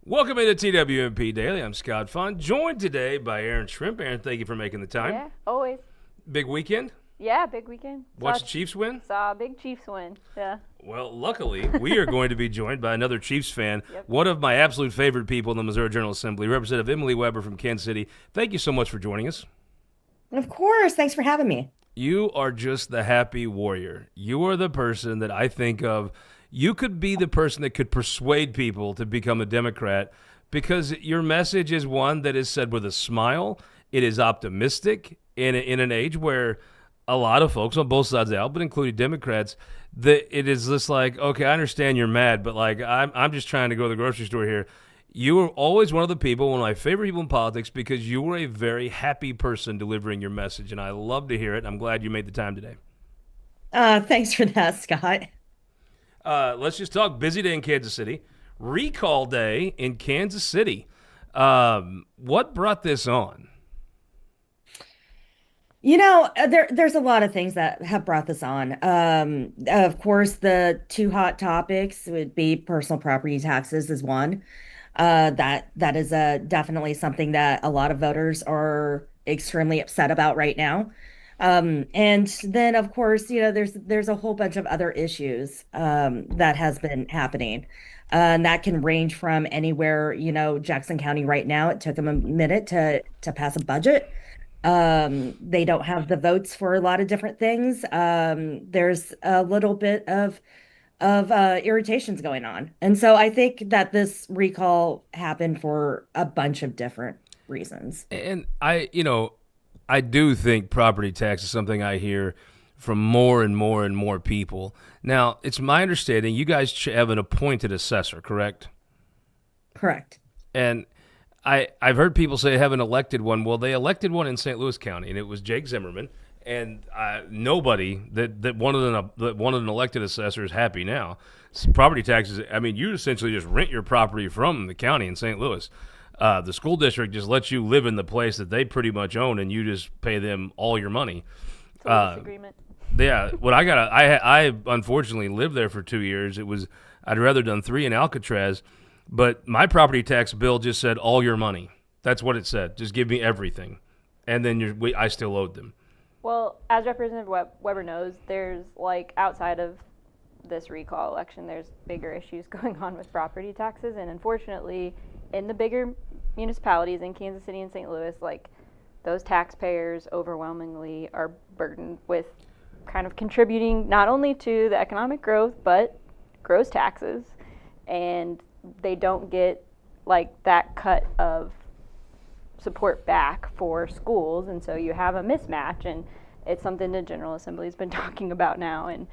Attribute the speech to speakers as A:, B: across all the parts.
A: Welcome into TWMP Daily. I'm Scott Faughn, joined today by Aaron Shrimp. Aaron, thank you for making the time.
B: Yeah, always.
A: Big weekend?
B: Yeah, big weekend.
A: Watch the Chiefs win?
B: Saw a big Chiefs win. Yeah.
A: Well, luckily, we are going to be joined by another Chiefs fan,
B: Yep.
A: one of my absolute favorite people in the Missouri General Assembly, Representative Emily Weber from Kansas City. Thank you so much for joining us.
C: Of course. Thanks for having me.
A: You are just the happy warrior. You are the person that I think of. You could be the person that could persuade people to become a Democrat because your message is one that is said with a smile. It is optimistic in an age where a lot of folks on both sides of the aisle, but including Democrats, that it is just like, okay, I understand you're mad, but like I'm just trying to go to the grocery store here. You were always one of the people, one of my favorite people in politics, because you were a very happy person delivering your message, and I love to hear it. I'm glad you made the time today.
C: Thanks for that, Scott.
A: Let's just talk busy day in Kansas City, recall day in Kansas City. What brought this on?
C: There's a lot of things that have brought this on. Of course, the two hot topics would be personal property taxes is one. That is definitely something that a lot of voters are extremely upset about right now. And then, of course, there's a whole bunch of other issues that has been happening. And that can range from anywhere, Jackson County right now, it took them a minute to pass a budget. They don't have the votes for a lot of different things. There's a little bit of irritations going on. And so I think that this recall happened for a bunch of different reasons.
A: And I do think property tax is something I hear from more and more and more people. Now, it's my understanding you guys have an appointed assessor, correct?
C: Correct.
A: And I've heard people say they have an elected one. Well, they elected one in St. Louis County, and it was Jake Zimmerman. And nobody that wanted an elected assessor is happy now. Property taxes. I mean, you essentially just rent your property from the county in St. Louis. The school district just lets you live in the place that they pretty much own, and you just pay them all your money.
B: It's a disagreement.
A: Yeah, what I unfortunately lived there for 2 years. I'd rather done 3 in Alcatraz. But my property tax bill just said all your money. That's what it said. Just give me everything. And then I still owed them.
B: Well, as Representative Weber knows, there's outside of this recall election, there's bigger issues going on with property taxes. And unfortunately, in the bigger municipalities in Kansas City and St. Louis, those taxpayers overwhelmingly are burdened with kind of contributing not only to the economic growth, but gross taxes. And they don't get that cut of support back for schools, and so you have a mismatch, and it's something the General Assembly has been talking about now. And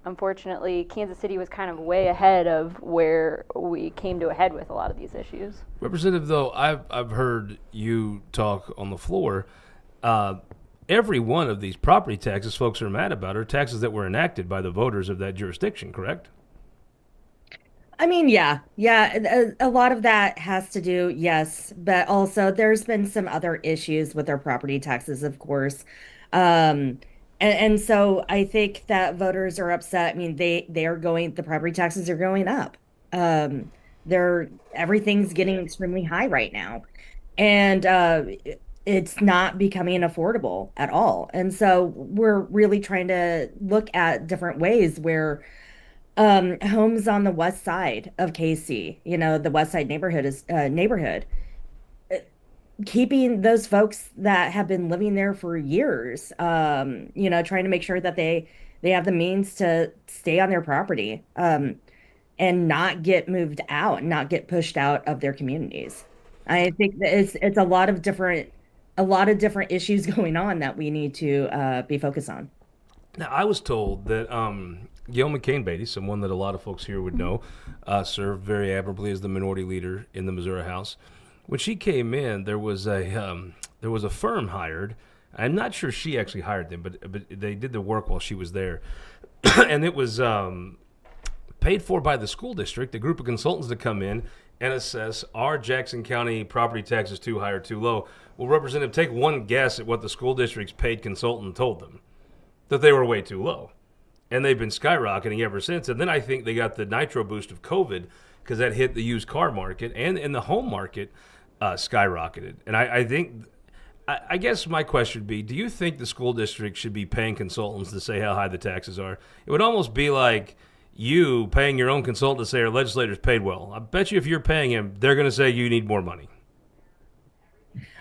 B: unfortunately, Kansas City was kind of way ahead of where we came to a head with a lot of these issues.
A: Representative, though, I've heard you talk on the floor. Every one of these property taxes folks are mad about are taxes that were enacted by the voters of that jurisdiction, correct?
C: I mean, yeah. A lot of that has to do, yes, but also there's been some other issues with our property taxes, of course. And so I think that voters are upset. I mean, the property taxes are going up. Everything's getting extremely high right now. And it's not becoming affordable at all. And so we're really trying to look at different ways where homes on the west side of KC, the west side neighborhood, keeping those folks that have been living there for years, trying to make sure that they have the means to stay on their property, and not get moved out, not get pushed out of their communities. I think that it's a lot of different issues going on that we need to be focused on.
A: Now, I was told that Gail McCain Beatty, someone that a lot of folks here would know, served very admirably as the minority leader in the Missouri House. When she came in, there was a firm hired. I'm not sure she actually hired them, but they did the work while she was there, and it was paid for by the school district. A group of consultants to come in and assess are Jackson County property taxes too high or too low. Well, Representative, take one guess at what the school district's paid consultant told them, that they were way too low. And they've been skyrocketing ever since. And then I think they got the nitro boost of COVID because that hit the used car market and in the home market skyrocketed. And I think I guess my question would be: do you think the school district should be paying consultants to say how high the taxes are? It would almost be like you paying your own consultant to say our legislators paid well. I bet you if you're paying him, they're going to say you need more money.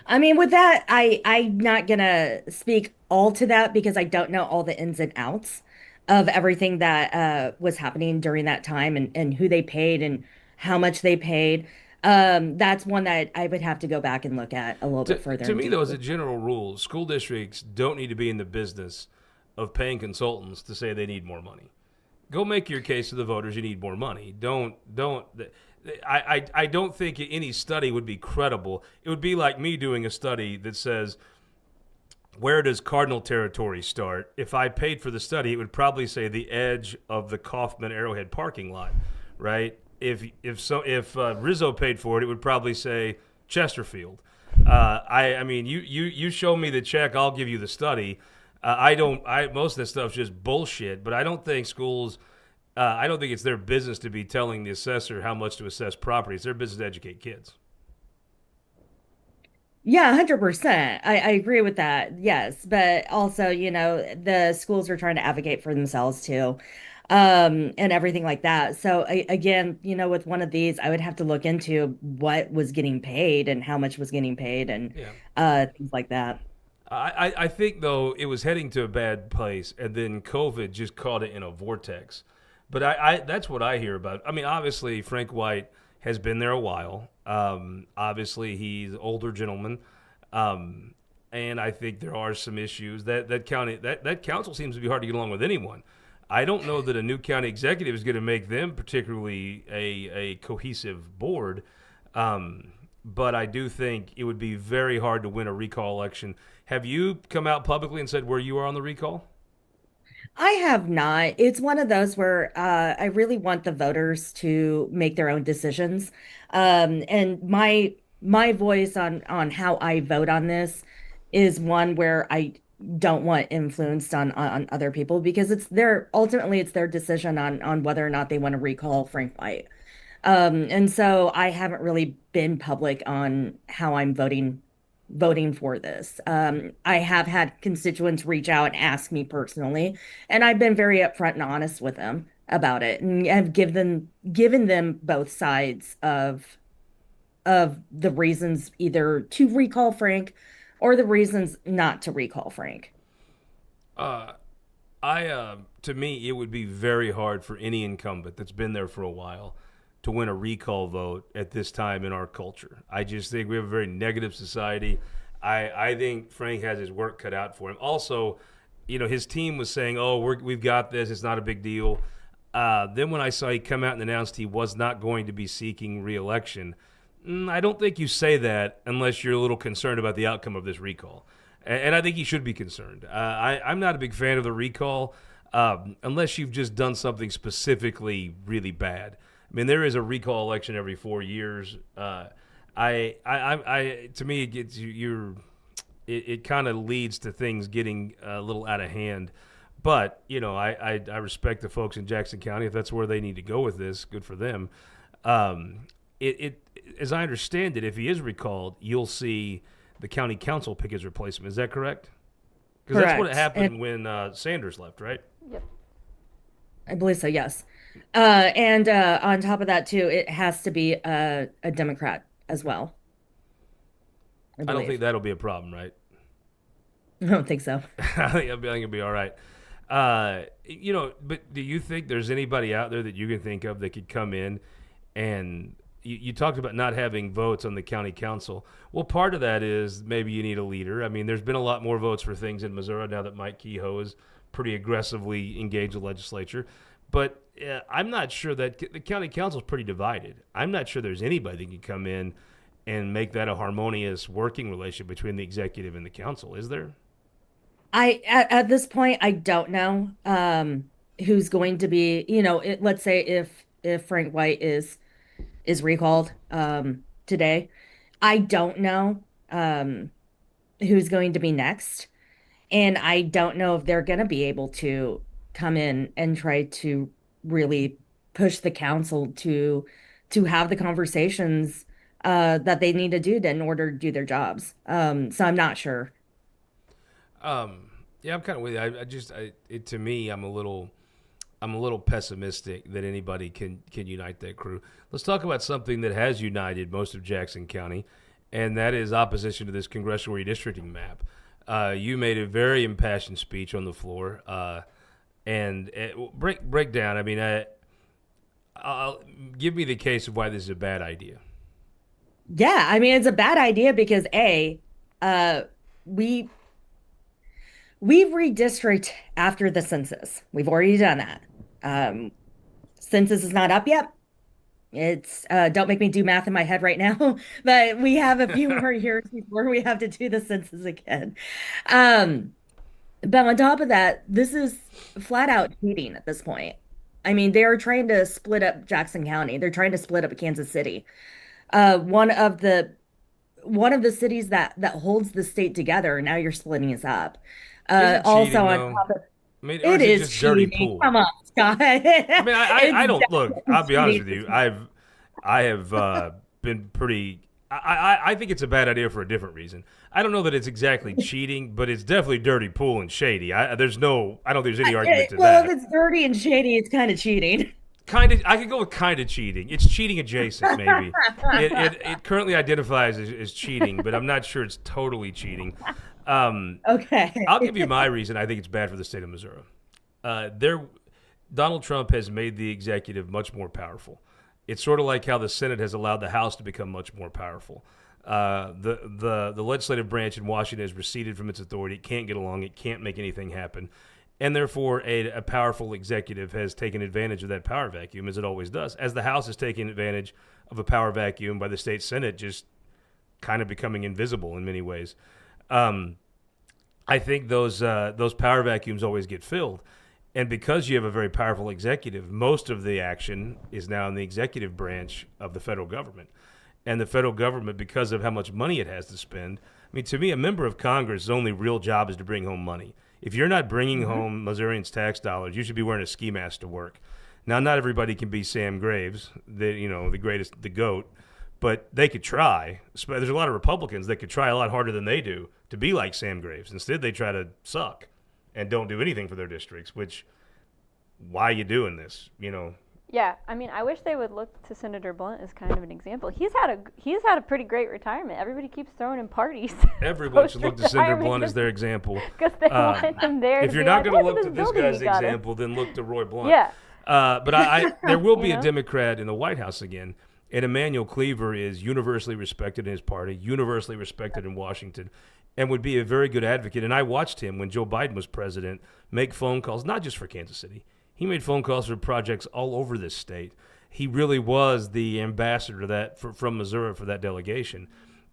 C: I mean, with that, I'm not gonna speak all to that because I don't know all the ins and outs of everything that was happening during that time and who they paid and how much they paid. That's one that I would have to go back and look at a little bit further
A: To
C: in
A: me, though, as a
C: detail.
A: general rule, school districts don't need to be in the business of paying consultants to say they need more money. Go make your case to the voters. You need more money. Don't. I don't think any study would be credible. It would be like me doing a study that says where does Cardinal territory start? If I paid for the study, it would probably say the edge of the Kauffman Arrowhead parking lot, right? If Rizzo paid for it, it would probably say Chesterfield. I mean, you show me the check, I'll give you the study. I don't. I Most of this stuff's just bullshit. But I don't think schools. I don't think it's their business to be telling the assessor how much to assess property. It's their business to educate kids.
C: Yeah, 100%. I agree with that. Yes, but also, the schools are trying to advocate for themselves too, and everything like that. So again, with one of these, I would have to look into what was getting paid and how much was getting paid and
A: Yeah.
C: things like that.
A: I think though it was heading to a bad place, and then COVID just caught it in a vortex. But I that's what I hear about. I mean, obviously Frank White has been there a while. Obviously he's an older gentleman, um, and I think there are some issues that council seems to be hard to get along with anyone. I don't know that a new county executive is going to make them particularly a cohesive board. But I do think it would be very hard to win a recall election. Have you come out publicly and said where you are on the recall?
C: I have not. It's one of those where I really want the voters to make their own decisions. And my voice on how I vote on this is one where I don't want influenced on other people because it's their decision on whether or not they want to recall Frank White. And so I haven't really been public on how I'm voting for this. I have had constituents reach out and ask me personally, and I've been very upfront and honest with them about it, and I've given them both sides of the reasons either to recall Frank or the reasons not to recall Frank.
A: Uh, to me, it would be very hard for any incumbent that's been there for a while to win a recall vote at this time in our culture. I just think we have a very negative society. I think Frank has his work cut out for him. Also, his team was saying, "Oh, we've got this. It's not a big deal." Then when I saw he come out and announced he was not going to be seeking reelection, I don't think you say that unless you're a little concerned about the outcome of this recall. And I think he should be concerned. I'm not a big fan of the recall unless you've just done something specifically really bad. I mean, there is a recall election every 4 years. To me, it gets it kind of leads to things getting a little out of hand. But I respect the folks in Jackson County. If that's where they need to go with this, good for them. It as I understand it, if he is recalled, you'll see the county council pick his replacement. Is that correct? Because that's what
C: Correct.
A: happened
C: And
A: when Sanders left, right?
B: Yep.
C: I believe so, yes. And on top of that, too, it has to be a Democrat as well, I
A: I don't think
C: believe.
A: that'll be a problem, right?
C: I don't think so.
A: I think it'll be all right. But do you think there's anybody out there that you can think of that could come in and you talked about not having votes on the county council. Well, part of that is maybe you need a leader. I mean, there's been a lot more votes for things in Missouri now that Mike Kehoe is pretty aggressively engaged the legislature. But I'm not sure that the county council is pretty divided. I'm not sure there's anybody that can come in and make that a harmonious working relationship between the executive and the council. Is there?
C: At this point, I don't know who's going to be, let's say if Frank White is recalled today. I don't know who's going to be next. And I don't know if they're going to be able to come in and try to really push the council to have the conversations that they need to do in order to do their jobs. So I'm not sure.
A: Um, yeah, I'm kind of with you. To me, I'm a little pessimistic that anybody can unite that crew. Let's talk about something that has united most of Jackson County, and that is opposition to this congressional redistricting map. You made a very impassioned speech on the floor, and break down. I mean, I'll give me the case of why this is a bad idea.
C: Yeah, I mean it's a bad idea because uh, we we redistrict after the census. We've already done that. Um, Census is not up yet. It's don't make me do math in my head right now, but we have a few more years before we have to do the census again. Um, but on top of that, this is flat out cheating at this point. I mean, they are trying to split up Jackson County. They're trying to split up Kansas City. One of the cities that holds the state together. Now you're splitting us up.
A: Is it
C: Also
A: cheating
C: on
A: though?
C: top of
A: I mean, or
C: it
A: is it
C: is
A: just dirty
C: cheating.
A: pool?
C: Come on, Scott.
A: I mean, I
C: It's
A: don't look.
C: definitely
A: I'll be honest with
C: cheating.
A: you. I have been pretty. I think it's a bad idea for a different reason. I don't know that it's exactly cheating, but it's definitely dirty pool and shady. There's no. I don't think there's any argument to
C: Well, if
A: that.
C: it's dirty and shady, it's kind of cheating.
A: Kind of. I could go with kind of cheating. It's cheating adjacent, maybe. It currently identifies as cheating, but I'm not sure it's totally cheating.
C: Okay.
A: I'll give you my reason. I think it's bad for the state of Missouri. There, Donald Trump has made the executive much more powerful. It's sort of like how the Senate has allowed the House to become much more powerful. The legislative branch in Washington has receded from its authority. It can't get along. It can't make anything happen, and therefore a powerful executive has taken advantage of that power vacuum, as it always does. As the House is taking advantage of a power vacuum by the state Senate, just kind of becoming invisible in many ways. Um, I think those power vacuums always get filled. And because you have a very powerful executive, most of the action is now in the executive branch of the federal government. And the federal government, because of how much money it has to spend, I mean, to me, a member of Congress' only real job is to bring home money. If you're not bringing home Missourians' tax dollars, you should be wearing a ski mask to work. Now, not everybody can be Sam Graves, the greatest, the goat, but they could try. There's a lot of Republicans that could try a lot harder than they do to be like Sam Graves. Instead, they try to suck and don't do anything for their districts, which, why are you doing this?
B: Yeah, I mean, I wish they would look to Senator Blunt as kind of an example. He's had a pretty great retirement. Everybody keeps throwing him parties.
A: Everyone should look to Senator Blunt as their example.
B: Because they want him there
A: If
B: to
A: you're
B: be
A: not
B: like,
A: going to
B: look
A: look
B: at
A: to
B: this
A: this
B: building
A: guy's
B: he got us.
A: example, then look to Roy Blunt.
B: Yeah.
A: But there will be
B: You
A: a
B: know?
A: Democrat in the White House again, and Emmanuel Cleaver is universally respected in his party, universally respected in Washington, and would be a very good advocate. And I watched him when Joe Biden was president make phone calls, not just for Kansas City. He made phone calls for projects all over this state. He really was the ambassador to from Missouri for that delegation.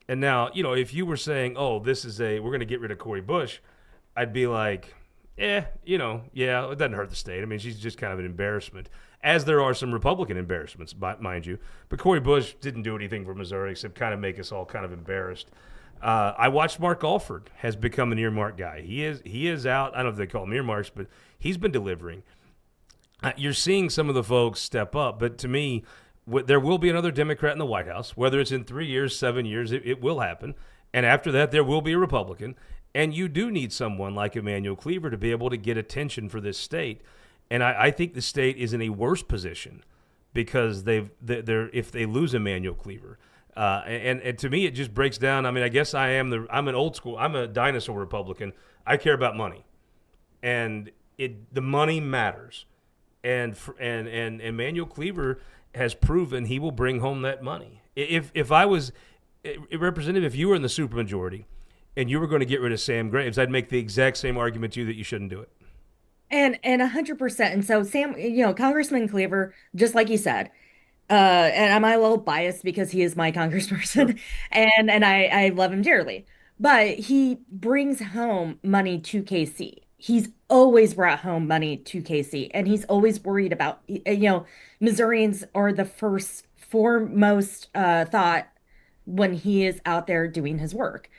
A: And now, if you were saying, "Oh, we're going to get rid of Cori Bush," I'd be like, yeah, it doesn't hurt the state. I mean, she's just kind of an embarrassment, as there are some Republican embarrassments, mind you. But Cori Bush didn't do anything for Missouri except kind of make us all kind of embarrassed. I watched Mark Alford has become an earmark guy. He is out. I don't know if they call him earmarks, but he's been delivering. You're seeing some of the folks step up, but to me, there will be another Democrat in the White House. Whether it's in 3 years, 7 years, it will happen. And after that, there will be a Republican. And you do need someone like Emmanuel Cleaver to be able to get attention for this state. And I think the state is in a worse position because if they lose Emmanuel Cleaver. And to me, it just breaks down. I mean, I guess I'm an old school. I'm a dinosaur Republican. I care about money, and the money matters. And Emmanuel Cleaver has proven he will bring home that money. If I was a representative, if you were in the supermajority and you were going to get rid of Sam Graves, I'd make the exact same argument to you that you shouldn't do it.
C: And 100%. And so Sam, Congressman Cleaver, just like you said, and I'm a little biased because he is my
A: Sure.
C: congressperson and I love him dearly. But he brings home money to KC. He's always brought home money to KC, and he's always worried about, Missourians are the first foremost thought when he is out there doing his work.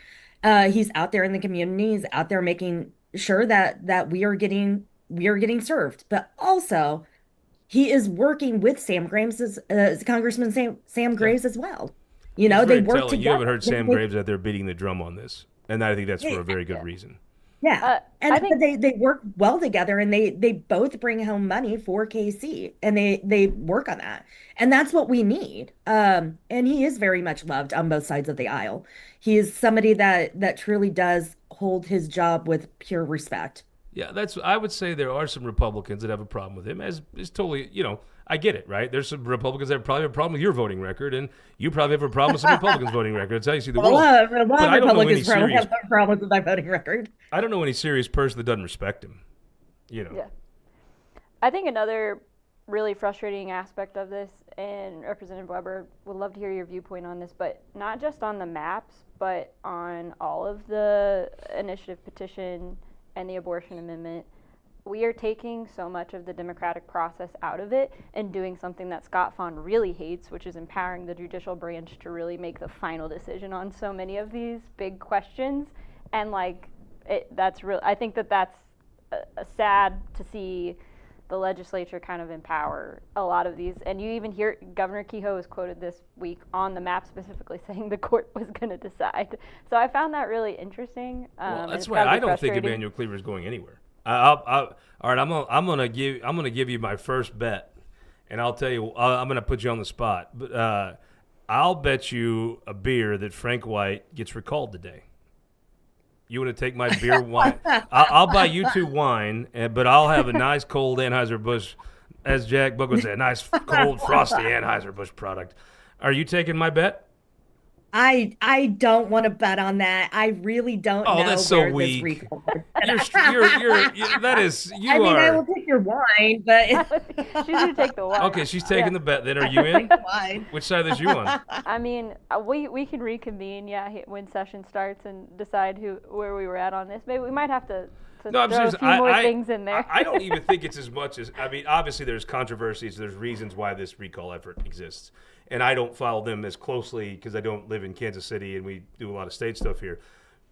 C: He's out there in the community, he's out there making sure that we are getting served, but also he is working with Sam Graves Congressman Sam
A: Yeah.
C: Graves as well.
A: It's
C: They
A: very
C: work
A: telling. You
C: together.
A: haven't heard Sam Graves out there beating the drum on this, and I think that's for a very good
B: Yeah.
A: reason.
C: Yeah.
B: I
C: And but
B: think
C: they work well together, and they both bring home money for KC, and they work on that. And that's what we need. And he is very much loved on both sides of the aisle. He is somebody that truly does hold his job with pure respect.
A: Yeah, that's. I would say there are some Republicans that have a problem with him. As is totally, I get it, right? There's some Republicans that probably have a problem with your voting record, and you probably have a problem with some Republicans' voting record. That's how you see the world.
C: A lot
A: But
C: of
A: I don't know any
C: Republicans probably
A: serious.
C: have problems with my voting record.
A: I don't know any serious person that doesn't respect him. You know.
B: yeah. I think another really frustrating aspect of this, and Representative Weber would love to hear your viewpoint on this, but not just on the maps, but on all of the initiative petition and the abortion amendment. We are taking so much of the democratic process out of it and doing something that Scott Faughn really hates, which is empowering the judicial branch to really make the final decision on so many of these big questions. And that's real. I think that's sad to see the legislature kind of empower a lot of these. And you even hear Governor Kehoe was quoted this week on the map specifically saying the court was going to decide. So I found that really interesting.
A: Well, that's why I don't think Emmanuel Cleaver is going anywhere. All right, I'm gonna give you my first bet, and I'll tell you I'm gonna put you on the spot. But I'll bet you a beer that Frank White gets recalled today. You want to take my beer wine? I'll buy you two wine, but I'll have a nice cold Anheuser-Busch, as Jack Book would say, a nice cold frosty Anheuser-Busch product. Are you taking my bet?
C: I don't want to bet on that. I really don't
A: Oh,
C: know
A: that's so
C: where this
A: weak.
C: recall.
A: That is you
C: I mean, I
A: are.
C: will take your wine, but
B: She's going to take the wine.
A: Okay, she's taking
B: Yeah.
A: the bet. Then are you in?
C: wine.
A: Which side is you on?
B: I mean, we can reconvene, when session starts and decide where we were at on this. Maybe we might have to
A: No, I'm
B: throw
A: serious.
B: a few more things in there.
A: I don't even think it's as much as. I mean, obviously there's controversies. There's reasons why this recall effort exists, and I don't follow them as closely because I don't live in Kansas City and we do a lot of state stuff here.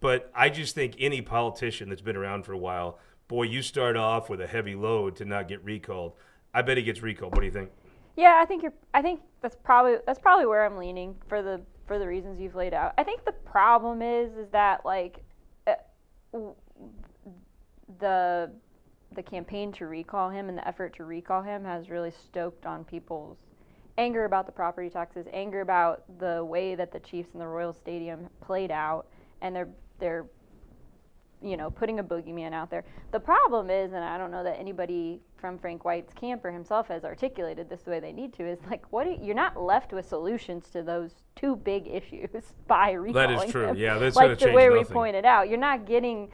A: But I just think any politician that's been around for a while, boy, you start off with a heavy load to not get recalled. I bet he gets recalled. What do you think?
B: Yeah, I think that's probably where I'm leaning for the reasons you've laid out. I think the problem is that the campaign to recall him and the effort to recall him has really stoked on people's anger about the property taxes, anger about the way that the Chiefs and the Royal Stadium played out, and they're putting a boogeyman out there. The problem is, and I don't know that anybody from Frank White's camp or himself has articulated this the way they need to, is you're not left with solutions to those two big issues by recalling
A: That is true.
B: him.
A: Yeah, that's going to change
B: way
A: nothing.
B: we pointed out. You're not getting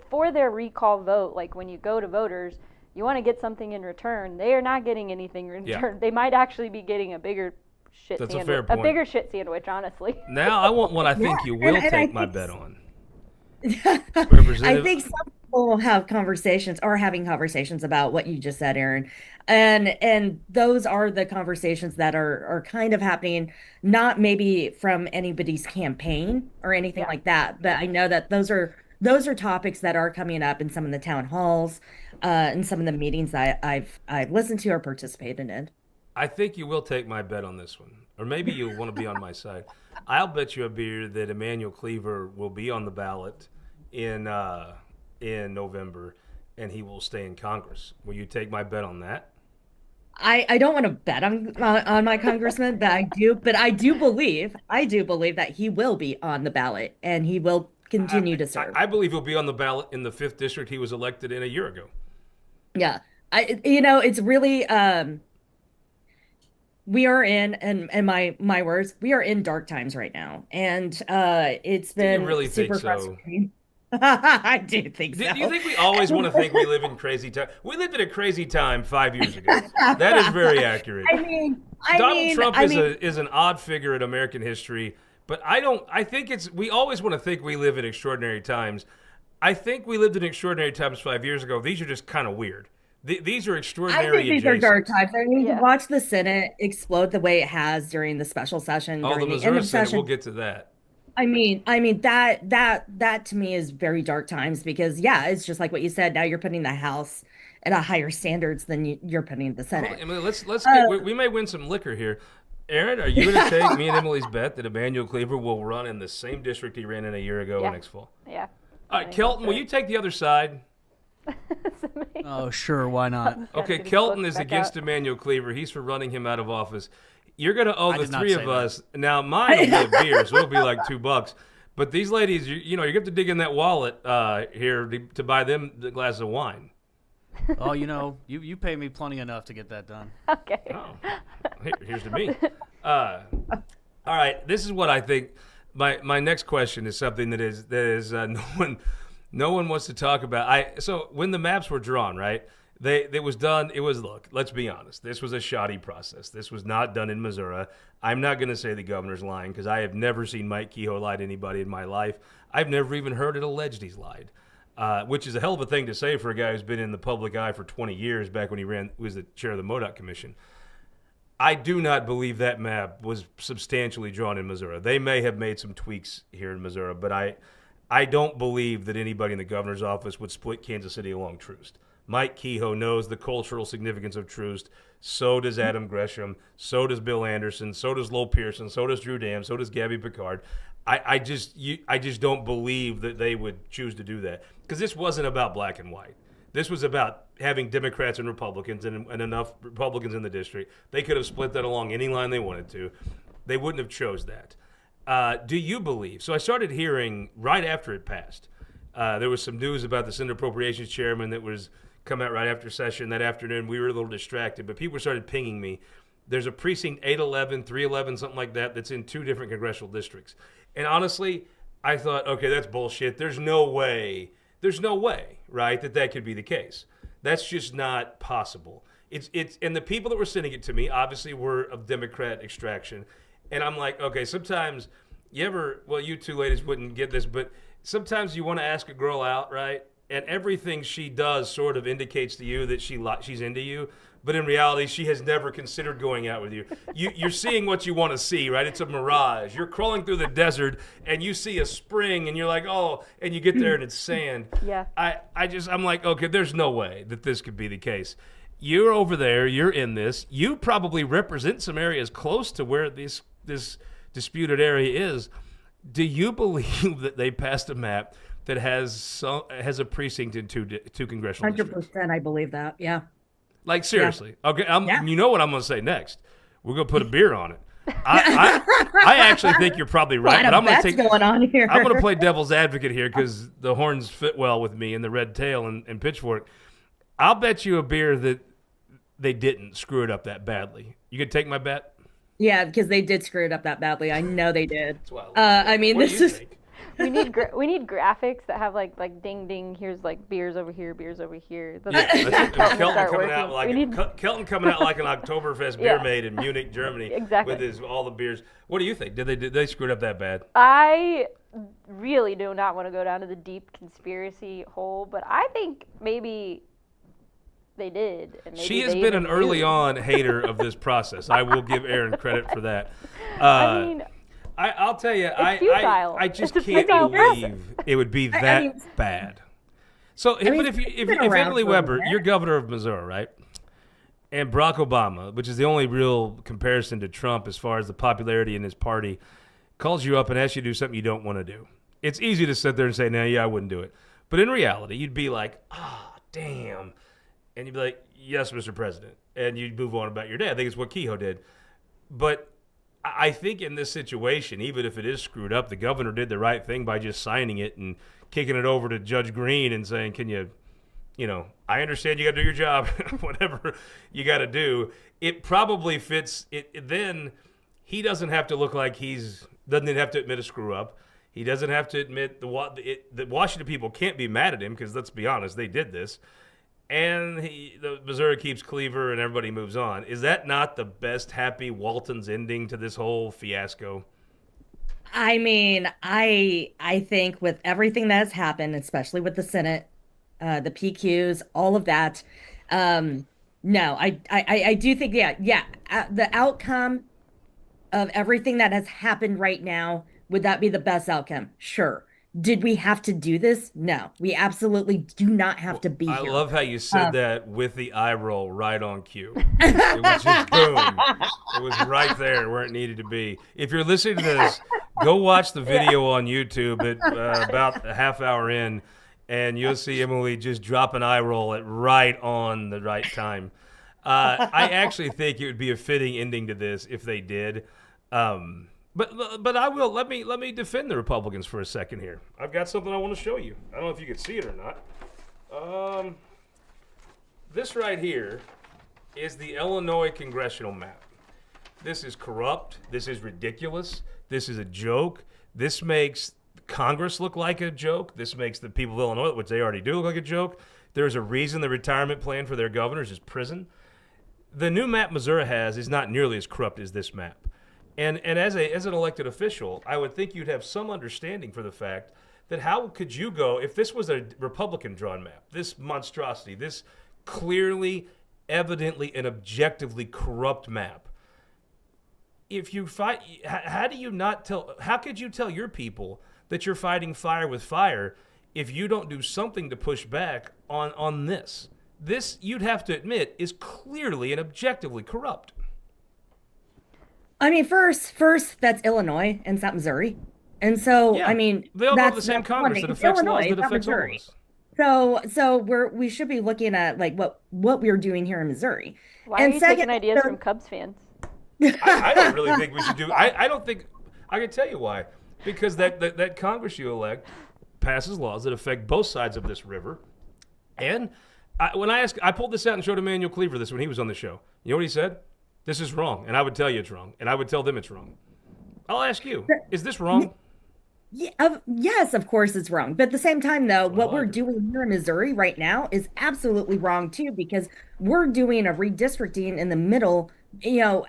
B: for their recall vote. Like when you go to voters, you want to get something in return. They are not getting anything in return.
A: Yeah.
B: They might actually be getting a bigger shit
A: That's a
B: sandwich.
A: fair point.
B: A bigger shit sandwich, honestly.
A: Now I want what I think you will
C: and I
A: take my
C: think
A: bet on.
C: I think some people will have conversations or having conversations about what you just said, Aaron. And those are the conversations that are kind of happening, not maybe from anybody's campaign or anything
B: Yeah.
C: like that, but I know that those are topics that are coming up in some of the town halls, and some of the meetings that I've listened to or participated in.
A: I think you will take my bet on this one. Or maybe you'll want to be on my side. I'll bet you a beer that Emmanuel Cleaver will be on the ballot in November, and he will stay in Congress. Will you take my bet on that?
C: I don't want to bet on my congressman, but I do believe that he will be on the ballot and he will continue to serve.
A: I believe he'll be on the ballot in the 5th district he was elected in a year ago.
C: Yeah. It's really we are in my words, we are in dark times right now. And it's
A: Do you
C: been
A: really think
C: super
A: so?
C: frustrating. I do think so.
A: Do you think we always want to think we live in crazy time? We lived in a crazy time 5 years ago. That is very accurate. Donald Trump is an odd figure in American history, but I think we always want to think we live in extraordinary times. I think we lived in extraordinary times 5 years ago. These are just kind of weird. These are
C: I
A: extraordinary
C: think these are
A: adjacent.
C: dark times. I mean,
B: Yeah.
C: to watch the Senate explode the way it has during the special session,
A: Oh, the
C: during the end
A: Missouri
C: of
A: Senate,
C: session.
A: we'll get to that.
C: I mean that to me is very dark times because yeah, it's just like what you said. Now you're putting the House at a higher standards than you're putting in the
A: Hold on,
C: Senate.
A: Emily, let's get
C: Uh,
A: we may win some liquor here. Aaron, are you going to take me and Emily's bet that Emmanuel Cleaver will run in the same district he ran in a year ago
B: Yeah.
A: next fall?
B: Yeah.
A: All right, Kelton, will you take the other side?
B: Somebody
D: Oh, sure, why not?
B: gotta
A: Okay,
B: get his
A: Kelton
B: book
A: is
B: back
A: against
B: out.
A: Emmanuel Cleaver. He's for running him out of office. You're going to owe
D: I
A: the
D: did not
A: three
D: say
A: of
D: that.
A: us. Now, mine will be a beer, so it'll be like $2. But these ladies, you know, you have to dig in that wallet here to buy them the glass of wine.
D: Oh, you pay me plenty enough to get that done.
B: Okay.
A: Oh, here's to me. All right, this is what I think. My next question is something that is no one wants to talk about. So when the maps were drawn, right? It was done. It was, look. Let's be honest. This was a shoddy process. This was not done in Missouri. I'm not going to say the governor's lying because I have never seen Mike Kehoe lie to anybody in my life. I've never even heard it alleged he's lied. Which is a hell of a thing to say for a guy who's been in the public eye for 20 years. Back when he was the chair of the MODOK Commission. I do not believe that map was substantially drawn in Missouri. They may have made some tweaks here in Missouri, but I don't believe that anybody in the governor's office would split Kansas City along Troost. Mike Kehoe knows the cultural significance of Troost. So does Adam Gresham. So does Bill Anderson. So does Lowell Pearson. So does Drew Dam. So does Gabby Picard. I just don't believe that they would choose to do that because this wasn't about black and white. This was about having Democrats and Republicans and enough Republicans in the district. They could have split that along any line they wanted to. They wouldn't have chose that. Do you believe? So I started hearing right after it passed. There was some news about the Senate Appropriations Chairman that was come out right after session that afternoon. We were a little distracted, but people started pinging me. There's a precinct 811, 311, something like that, that's in 2 different congressional districts. And honestly, I thought, okay, that's bullshit. There's no way, right, that could be the case. That's just not possible. And the people that were sending it to me obviously were of Democrat extraction. And I'm like, okay, sometimes you two ladies wouldn't get this, but sometimes you want to ask a girl out, right? And everything she does sort of indicates to you that she's into you. But in reality, she has never considered going out with you. You're seeing what you want to see, right? It's a mirage. You're crawling through the desert, and you see a spring, and you're like, oh, and you get there, and it's sand.
B: Yeah.
A: I'm like, okay, there's no way that this could be the case. You're over there. You're in this. You probably represent some areas close to where this disputed area is. Do you believe that they passed a map that has a precinct in two congressional districts?
C: 100%, I believe that. Yeah.
A: Like, seriously.
C: Yeah.
A: Okay,
C: Yeah.
A: you know what I'm going to say next. We're going to put a beer on it. I actually think you're probably right, but I'm going to take
C: going on here.
A: I'm going to play devil's advocate here because the horns fit well with me and the red tail and pitchfork. I'll bet you a beer that they didn't screw it up that badly. You could take my bet?
C: Yeah, because they did screw it up that badly. I know they did.
A: That's why I love it.
C: I mean,
A: What do
C: this
A: you
C: is.
A: think?
B: we need graphics that have like ding ding. Here's like beers over here, beers over here.
A: Yeah, that's it. Kelton
B: Start
A: coming out
B: working.
A: like Kelton coming out like an Oktoberfest beer made in Munich, Germany,
B: Exactly.
A: with all the beers. What do you think? Did they screw it up that bad?
B: I really do not want to go down to the deep conspiracy hole, but I think maybe they did. And maybe
A: She has
B: they
A: been
B: even
A: an early
B: knew.
A: on hater of this process. I will give Aaron credit for that.
B: I mean,
A: I'll tell you,
B: futile.
A: I just
B: It's a
A: can't
B: futile
A: believe it would be that
C: mean-
A: bad. So,
C: mean,
A: but if
C: it's been around
A: Emily
C: for a
A: Weber,
C: minute.
A: you're governor of Missouri, right? And Barack Obama, which is the only real comparison to Trump as far as the popularity in his party, calls you up and asks you to do something you don't want to do. It's easy to sit there and say, "No, yeah, I wouldn't do it." But in reality, you'd be like, "Ah, damn," and you'd be like, "Yes, Mr. President," and you'd move on about your day. I think it's what Kehoe did. But I think in this situation, even if it is screwed up, the governor did the right thing by just signing it and kicking it over to Judge Green and saying, can you I understand you got to do your job, whatever you got to do. It probably fits it. Then he doesn't have to look like doesn't have to admit a screw up. He doesn't have to admit the Washington people can't be mad at him because let's be honest, they did this. And the Missouri keeps Cleaver and everybody moves on. Is that not the best happy Walton's ending to this whole fiasco?
C: I mean, I think with everything that has happened, especially with the Senate, the PQs, all of that, no, I do think, the outcome of everything that has happened right now, would that be the best outcome? Sure. Did we have to do this? No, we absolutely do not have to be
A: I
C: here.
A: love how you said that with the eye roll right on cue. It was just boom. It was right there where it needed to be. If you're listening to this, go watch the video on YouTube at about a half hour in, and you'll see Emily just drop an eye roll at right on the right time. I actually think it would be a fitting ending to this if they did. But I will let me defend the Republicans for a second here. I've got something I want to show you. I don't know if you can see it or not. This right here is the Illinois congressional map. This is corrupt. This is ridiculous. This is a joke. This makes Congress look like a joke. This makes the people of Illinois, which they already do, look like a joke. There's a reason the retirement plan for their governors is prison. The new map Missouri has is not nearly as corrupt as this map. And as an elected official, I would think you'd have some understanding for the fact that how could you go, if this was a Republican-drawn map, this monstrosity, this clearly, evidently, and objectively corrupt map, if you fight, how could you tell your people that you're fighting fire with fire if you don't do something to push back on this? This, you'd have to admit, is clearly and objectively corrupt.
C: I mean, first, that's Illinois and it's not Missouri. And so,
A: Yeah,
C: I mean,
A: they all go to
C: that's
A: the same
C: that's
A: Congress
C: funny.
A: that
C: It's
A: affects laws
C: Illinois,
A: that
C: it's not
A: affects all of
C: Missouri.
A: us.
C: So we should be looking at like what we're doing here in Missouri.
B: Why are
C: And
B: you
C: second,
B: taking ideas
C: so-
B: from Cubs fans?
A: I don't really think we should do. I don't think. I can tell you why. Because that Congress you elect passes laws that affect both sides of this river. And I pulled this out and showed Emmanuel Cleaver this when he was on the show. You know what he said? This is wrong, and I would tell you it's wrong, and I would tell them it's wrong. I'll ask you: is this wrong?
C: Yeah, yes, of course it's wrong. But at the same time, though, what
A: I
C: we're
A: agree.
C: doing here in Missouri right now is absolutely wrong too, because we're doing a redistricting in the middle,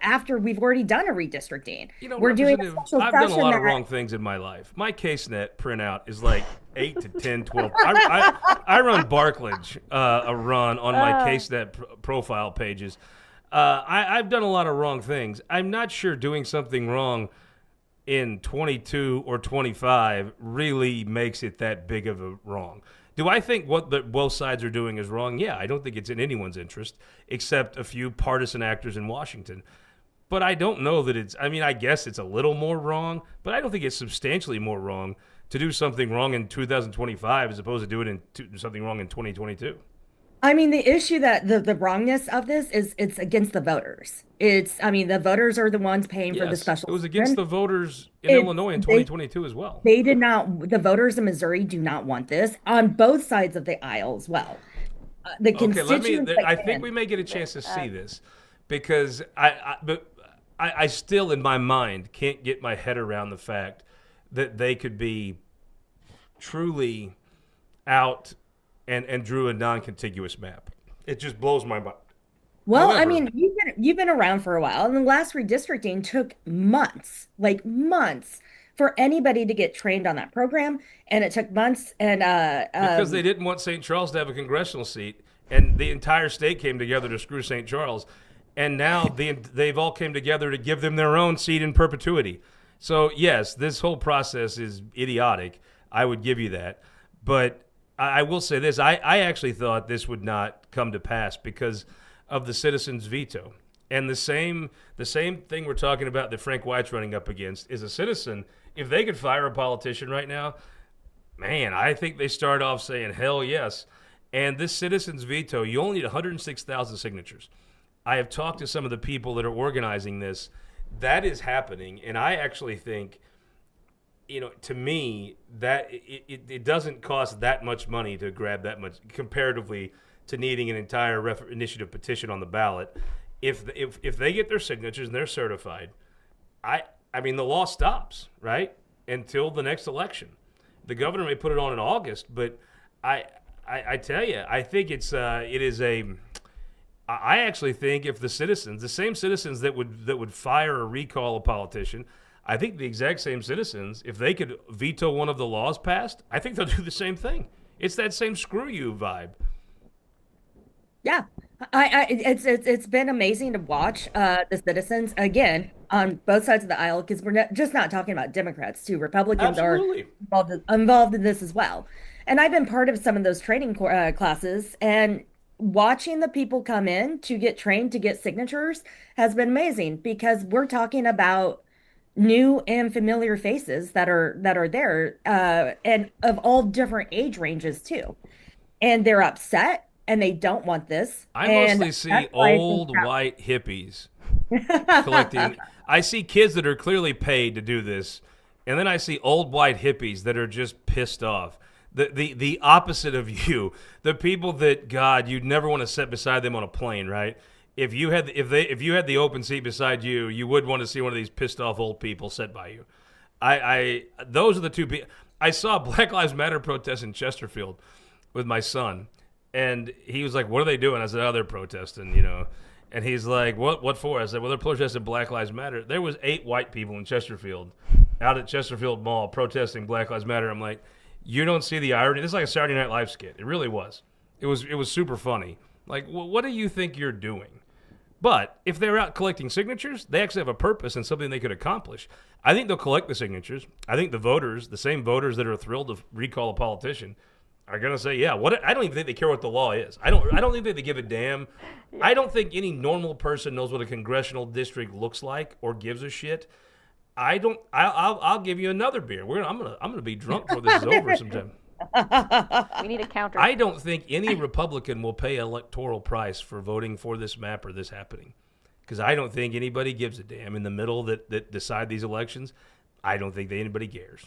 C: after we've already done a redistricting.
A: You know,
C: We're doing a
A: Representative,
C: special
A: I've done a
C: session
A: lot of
C: that-
A: wrong things in my life. My CaseNet printout is like 8 to 10, 12. I run Barklage, a run on my CaseNet profile pages. I've done a lot of wrong things. I'm not sure doing something wrong in 22 or 25 really makes it that big of a wrong. Do I think what both sides are doing is wrong? Yeah, I don't think it's in anyone's interest except a few partisan actors in Washington. But I don't know that I guess it's a little more wrong, but I don't think it's substantially more wrong to do something wrong in 2025 as opposed to do it something wrong in 2022.
C: I mean, the issue that the wrongness of this is it's against the voters. The voters are the ones paying for the
A: Yes,
C: special
A: it was against
C: session.
A: the voters in
C: It's-
A: Illinois in
C: they-
A: 2022 as well.
C: They did not, the voters in Missouri do not want this on both sides of the aisle as well. The
A: Okay,
C: constituents that
A: I
C: can-
A: think we may get a chance to see this because I still in my mind can't get my head around the fact that they could be truly out and drew a non-contiguous map. It just blows my mind.
C: Well, I
A: However-
C: mean, you've been around for a while, and the last redistricting took months, like months, for anybody to get trained on that program, and it took months. And
A: Because they didn't want St. Charles to have a congressional seat, and the entire state came together to screw St. Charles, and now they've all came together to give them their own seat in perpetuity. So yes, this whole process is idiotic. I would give you that, but I will say this: I actually thought this would not come to pass because of the citizens' veto. And the same thing we're talking about that Frank White's running up against is a citizen. If they could fire a politician right now, man, I think they start off saying, hell yes. And this citizens' veto, you only need 106,000 signatures. I have talked to some of the people that are organizing this. That is happening. And I actually think, to me, that it doesn't cost that much money to grab that much comparatively to needing an entire initiative petition on the ballot. If they get their signatures and they're certified, I mean the law stops, right, until the next election. The governor may put it on in August, but I tell you, I think it is a. I actually think if the same citizens that would fire or recall a politician, I think the exact same citizens, if they could veto one of the laws passed, I think they'll do the same thing. It's that same screw you vibe.
C: Yeah. It's been amazing to watch the citizens again on both sides of the aisle because we're just not talking about Democrats too. Republicans are
A: Absolutely.
C: involved in this as well. And I've been part of some of those training classes, and watching the people come in to get trained to get signatures has been amazing because we're talking about new and familiar faces that are there and of all different age ranges too, and they're upset and they don't want this.
A: I
C: And
A: mostly see
C: that's why I think
A: old white hippies collecting. I see kids that are clearly paid to do this, and then I see old white hippies that are just pissed off. The opposite of you, the people that God you'd never want to sit beside them on a plane, right? If you had the open seat beside you, you would want to see one of these pissed off old people sit by you. I those are the two people. I saw Black Lives Matter protests in Chesterfield with my son, and he was like, "What are they doing?" I said, "Oh, they're protesting, you know." And he's like, "What for?" I said, "Well, they're protesting Black Lives Matter." There was 8 white people in Chesterfield, out at Chesterfield Mall, protesting Black Lives Matter. I'm like, "You don't see the irony? This is like a Saturday Night Live skit. It really was. It was super funny. Like, what do you think you're doing?" But if they're out collecting signatures, they actually have a purpose and something they could accomplish. I think they'll collect the signatures. I think the voters, the same voters that are thrilled to recall a politician, are going to say, "Yeah." What I don't even think they care what the law is. I don't think they give a damn. I don't think any normal person knows what a congressional district looks like or gives a shit. I don't. I'll give you another beer. I'm gonna be drunk before this is over sometime.
B: We need a counter.
A: I don't think any Republican will pay electoral price for voting for this map or this happening, because I don't think anybody gives a damn in the middle that decide these elections. I don't think anybody cares.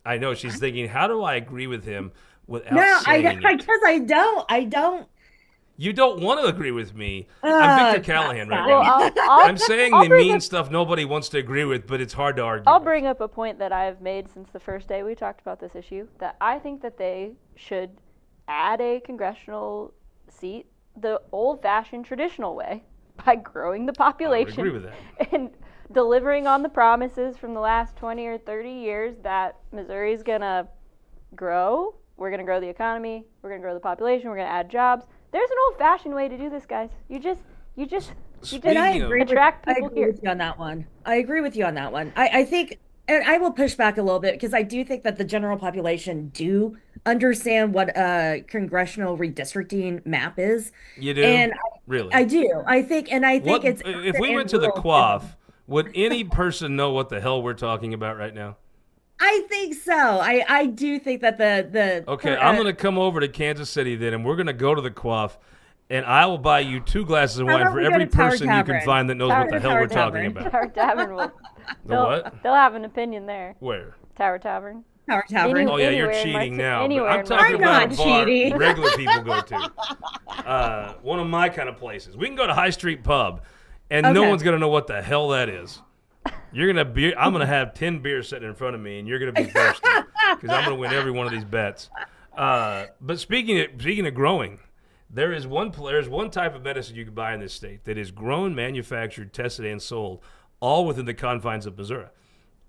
A: I know she's thinking, how do I agree with him
C: No,
A: without saying it?
C: because I don't.
A: You don't want to agree with me. I'm
C: Uh,
A: Victor Callahan right
B: well,
A: now.
B: I'll
A: I'm saying
B: I'll
A: the
B: bring
A: mean
B: up,
A: stuff nobody wants to agree with, but it's hard to argue
B: I'll
A: with.
B: bring up a point that I've made since the first day we talked about this issue, that I think that they should add a congressional seat the old-fashioned traditional way by growing the
A: I would
B: population
A: agree with that.
B: and delivering on the promises from the last 20 or 30 years that Missouri's going to grow. We're going to grow the economy. We're going to grow the population. We're going to add jobs. There's an old-fashioned way to do this, guys. You just
C: And I
A: Speaking of-
C: agree
B: attract
C: I
B: people
C: agree
B: here.
C: with you on that one. I agree with you on that one. I think, and I will push back a little bit because I do think that the general population do understand what a congressional redistricting map is.
A: You do?
C: And
A: Really?
C: I do. I think
A: What
C: it's
A: if
C: urban
A: we
C: and
A: went to the
C: rural.
A: quaff? Would any person know what the hell we're talking about right now?
C: I think so. I do think that the
A: Okay, I'm gonna come over to Kansas City then, and we're gonna go to the quaff, and I will buy you 2 glasses of
C: How
A: wine
C: about
A: for
C: we go
A: every
C: to Tower
A: person you can
C: Tavern?
A: find that knows what the hell
C: Tower
A: we're talking
C: Tavern.
A: about.
B: Tower Tavern will.
A: The what?
B: They'll have an opinion there.
A: Where?
B: Tower Tavern.
C: Tower Tavern.
B: Any-
A: Oh yeah, you're
B: Anywhere in
A: cheating
B: Martin-
A: now. But
B: anywhere
A: I'm
B: in
A: talking
C: Martin-
A: about
C: I'm
A: a
C: not
A: bar
C: cheating.
A: regular people go to. One of my kind of places. We can go to High Street Pub, and no
C: Okay.
A: one's gonna know what the hell that is. I'm gonna have 10 beers sitting in front of me, and you're gonna be thirsty because I'm gonna win every one of these bets. But speaking of growing, there's one type of medicine you can buy in this state that is grown, manufactured, tested, and sold, all within the confines of Missouri.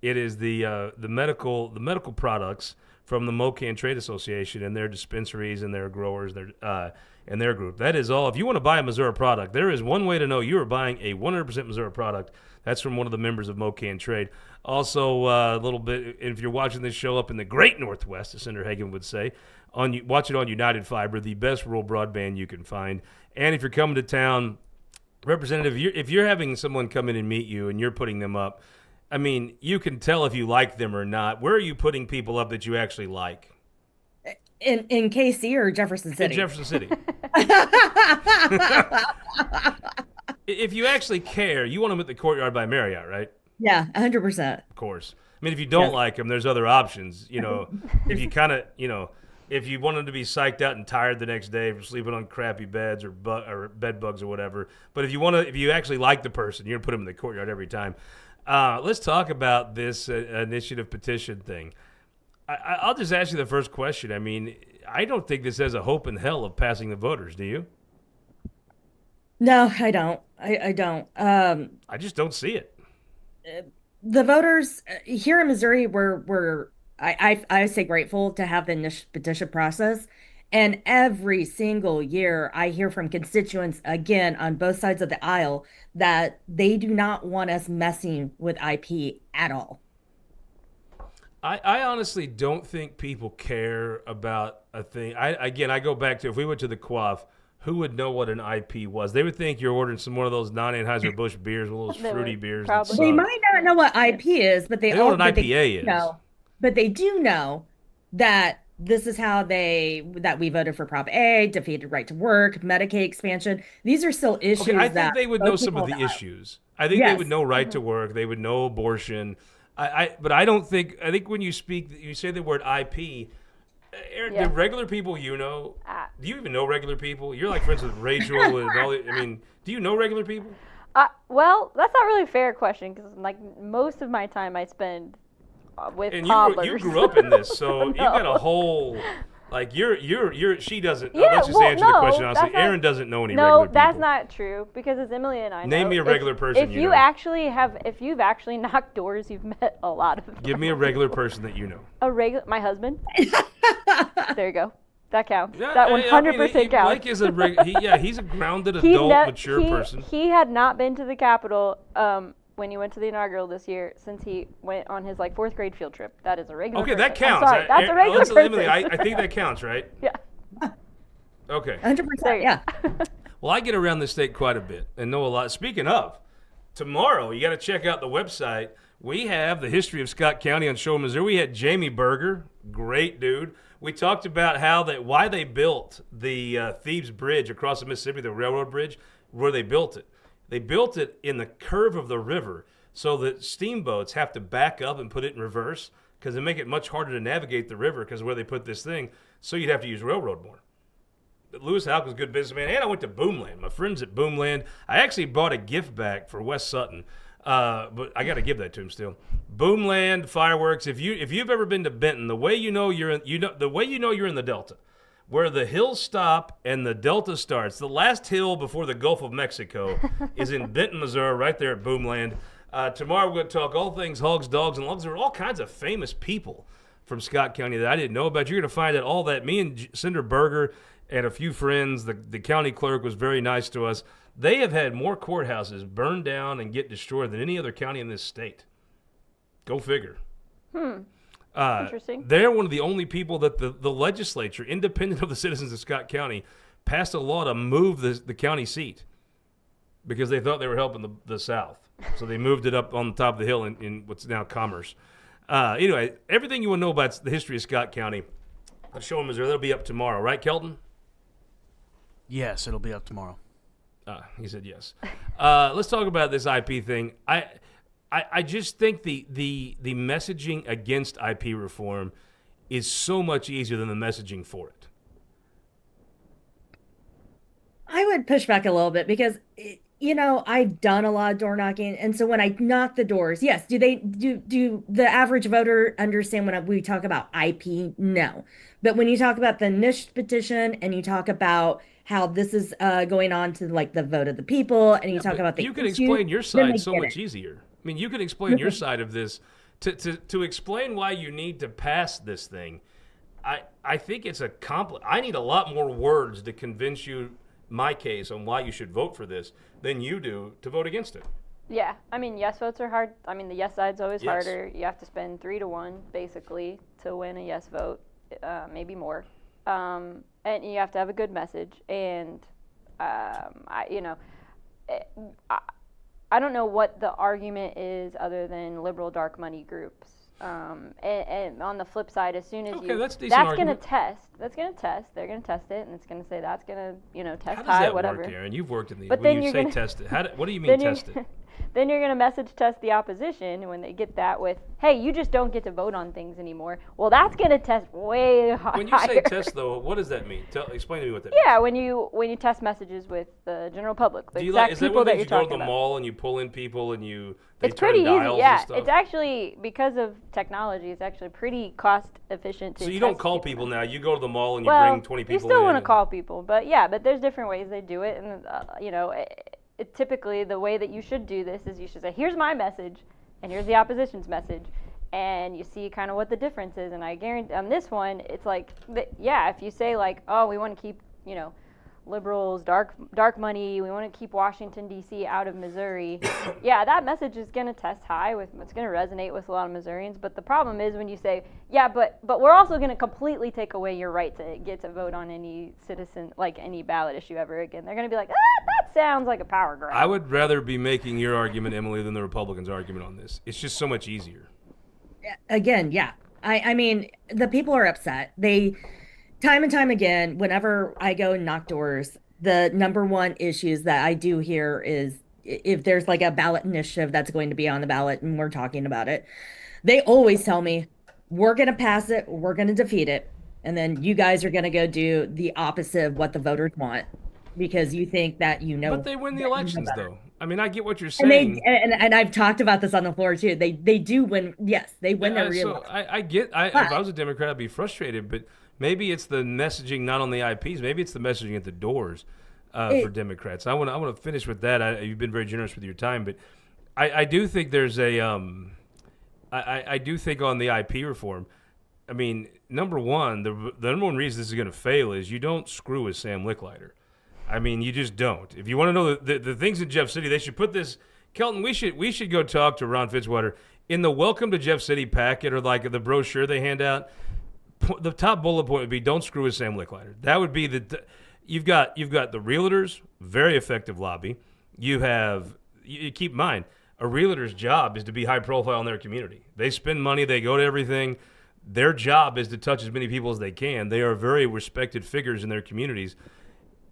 A: It is the medical products from the Mocan Trade Association and their dispensaries and their growers, and their group. That is all. If you want to buy a Missouri product, there is one way to know you are buying a 100% Missouri product. That's from one of the members of Mocan Trade. Also, a little bit, if you're watching this show up in the great Northwest, as Senator Hagan would say, watch it on United Fiber, the best rural broadband you can find. And if you're coming to town, Representative, if you're having someone come in and meet you and you're putting them up, I mean, you can tell if you like them or not. Where are you putting people up that you actually like?
C: In KC or Jefferson
A: In
C: City?
A: Jefferson City. If you actually care, you want them at the Courtyard by Marriott, right?
C: Yeah, 100%.
A: Of course. I mean, if you don't
C: Yeah.
A: like them, there's other options. You know, if you kind of, if you want them to be psyched out and tired the next day from sleeping on crappy beds or bed bugs or whatever. But if you actually like the person, you're gonna put them in the Courtyard every time. Let's talk about this initiative petition thing. I'll just ask you the first question. I mean, I don't think this has a hope in hell of passing the voters. Do you?
C: No, I don't. I don't.
A: I just don't see it.
C: The voters here in Missouri, we're I say grateful to have the initial petition process. And every single year, I hear from constituents, again, on both sides of the aisle, that they do not want us messing with IP at all.
A: I honestly don't think people care about a thing. I go back to if we went to the quaff, who would know what an IP was? They would think you're ordering some one of those non-Anheuser-Busch beers, one of those
B: They
A: fruity
B: would,
A: beers.
B: probably.
C: They might not know what IP is, but
A: They know what an IPA is.
C: But they do know that this is how that we voted for Prop A, defeated right to work, Medicaid expansion. These are still issues
A: Okay, I
C: that
A: think they would
C: most
A: know some of
C: people
A: the
C: know.
A: issues. I think they
C: Yes.
A: would know right to work. They would know abortion. But I don't think. I think when you say the word IP. Aaron,
B: Yeah.
A: the regular people you know, do you even know regular people? You're like friends with Rachel and all. I mean, do you know regular people?
B: Well, that's not really a fair question because like most of my time I spend with
A: And
B: toddlers.
A: you grew up in this, so you've got a whole. Like she doesn't. Let's just answer the question honestly.
B: that's not-
A: Aaron doesn't know any
B: No,
A: regular people.
B: that's not true because as Emily and I
A: Name
B: know,
A: me a regular person
B: If
A: you
B: you
A: know.
B: if you've actually knocked doors, you've met a lot of them.
A: Give me a regular person that you know.
B: My husband. There you go. That counts.
A: Yeah,
B: That
A: I mean,
B: 100% counts.
A: Blake is he's a grounded adult, mature person.
B: He had not been to the Capitol when he went to the inaugural this year since he went on his like 4th grade field trip. That is a regular
A: Okay,
B: person.
A: that counts.
B: I'm sorry, that's a regular person.
A: Emily, I think that counts, right?
B: Yeah.
A: Okay.
C: 100%,
B: There you
C: yeah.
A: Well, I get around the state quite a bit and know a lot. Speaking of, tomorrow you got to check out the website. We have the history of Scott County on Show Missouri. We had Jamie Berger, great dude. We talked about why they built the Thebes Bridge across the Mississippi, the railroad bridge, where they built it. They built it in the curve of the river so that steamboats have to back up and put it in reverse because they make it much harder to navigate the river because of where they put this thing. So you'd have to use railroad more. But Lewis Halk was a good businessman, and I went to Boomland. My friends at Boomland. I actually bought a gift bag for Wes Sutton, but I got to give that to him still. Boomland fireworks. If you've ever been to Benton, the way you know you're in the Delta, where the hills stop and the Delta starts. The last hill before the Gulf of Mexico is in Benton, Missouri, right there at Boomland. Tomorrow we're going to talk all things hogs, dogs, and logs. There are all kinds of famous people from Scott County that I didn't know about. You're going to find out all that. Me and Cinder Berger and a few friends, the county clerk was very nice to us. They have had more courthouses burn down and get destroyed than any other county in this state. Go figure.
B: Interesting.
A: They're one of the only people that the legislature, independent of the citizens of Scott County, passed a law to move the county seat because they thought they were helping the South. So they moved it up on the top of the hill in what's now Commerce. Anyway, everything you want to know about the history of Scott County, I'll show them Missouri. That'll be up tomorrow, right, Kelton?
D: Yes, it'll be up tomorrow.
A: He said yes. Let's talk about this IP thing. I just think the messaging against IP reform is so much easier than the messaging for it.
C: I would push back a little bit because, I've done a lot of door knocking. And so when I knock the doors, yes, do the average voter understand when we talk about IP? No. But when you talk about the niche petition and you talk about how this is going on to like the vote of the people and you talk about the
A: you can
C: issue,
A: explain your
C: then they
A: side so
C: get
A: much
C: it.
A: easier. I mean, you can explain your side of this to explain why you need to pass this thing. I think it's I need a lot more words to convince you my case on why you should vote for this than you do to vote against it.
B: Yeah, I mean, yes votes are hard. I mean, the yes side's always
A: Yes.
B: harder. You have to spend 3 to 1 basically to win a yes vote, maybe more. And you have to have a good message. And I don't know what the argument is other than liberal dark money groups. And on the flip side, as soon as
A: that's a decent
B: that's
A: argument.
B: They're gonna test it, and it's gonna say that's gonna test
A: How does
B: high,
A: that
B: whatever.
A: work, Aaron? You've worked in these.
B: But
A: When
B: then
A: you
B: you're
A: say
B: gonna-
A: test it, what do you mean
B: then you're-
A: test it?
B: Then you're going to message test the opposition when they get that with, hey, you just don't get to vote on things anymore. Well, that's going to test way higher.
A: When you say test, though, what does that mean? Explain to me what that means.
B: Yeah, when you test messages with the general public, the
A: Do you
B: exact
A: is that
B: people
A: when
B: that
A: you
B: you're
A: go to
B: talking
A: the
B: about.
A: mall and you pull in people and they
B: It's
A: turn
B: pretty easy,
A: dials
B: yeah.
A: and stuff?
B: It's actually, because of technology, it's actually pretty cost efficient to
A: So you don't
B: test
A: call people now. You go to the mall and you
B: Well,
A: bring 20 people in.
B: you still want to
A: and-
B: call people, but there's different ways they do it, and typically the way that you should do this is you should say, here's my message, and here's the opposition's message, and you see kind of what the difference is. And I guarantee on this one, it's like, yeah, if you say like, oh, we want to keep, liberals, dark money, we want to keep Washington D.C. out of Missouri. Yeah, that message is going to test high it's going to resonate with a lot of Missourians. But the problem is when you say, yeah, but we're also going to completely take away your right to get to vote on any citizen, like any ballot issue ever again. They're going to be like, that sounds like a power grab.
A: I would rather be making your argument, Emily, than the Republicans' argument on this. It's just so much easier.
C: Again, yeah. I mean, the people are upset. Time and time again, whenever I go and knock doors, the number one issues that I do hear is if there's like a ballot initiative that's going to be on the ballot and we're talking about it, they always tell me, we're going to pass it, we're going to defeat it, and then you guys are going to go do the opposite of what the voters want because you think that
A: But they win the elections, though. I mean, I get what you're
C: and
A: saying.
C: And I've talked about this on the floor too. They do win. Yes, they win their real.
A: So if I was a Democrat, I'd be frustrated, but maybe it's the messaging not on the IPs. Maybe it's the messaging at the doors for Democrats. I want to finish with that. You've been very generous with your time, but I do think there's I do think on the IP reform. I mean, number one, the number one reason this is going to fail is you don't screw with Sam Licklider. I mean, you just don't. If you want to know the things in Jeff City, they should put this. Kelton, we should go talk to Ron Fitzwater in the Welcome to Jeff City packet or like the brochure they hand out. The top bullet point would be don't screw with Sam Licklider. That would be you've got the realtors, very effective lobby. You keep in mind a realtor's job is to be high profile in their community. They spend money, they go to everything. Their job is to touch as many people as they can. They are very respected figures in their communities.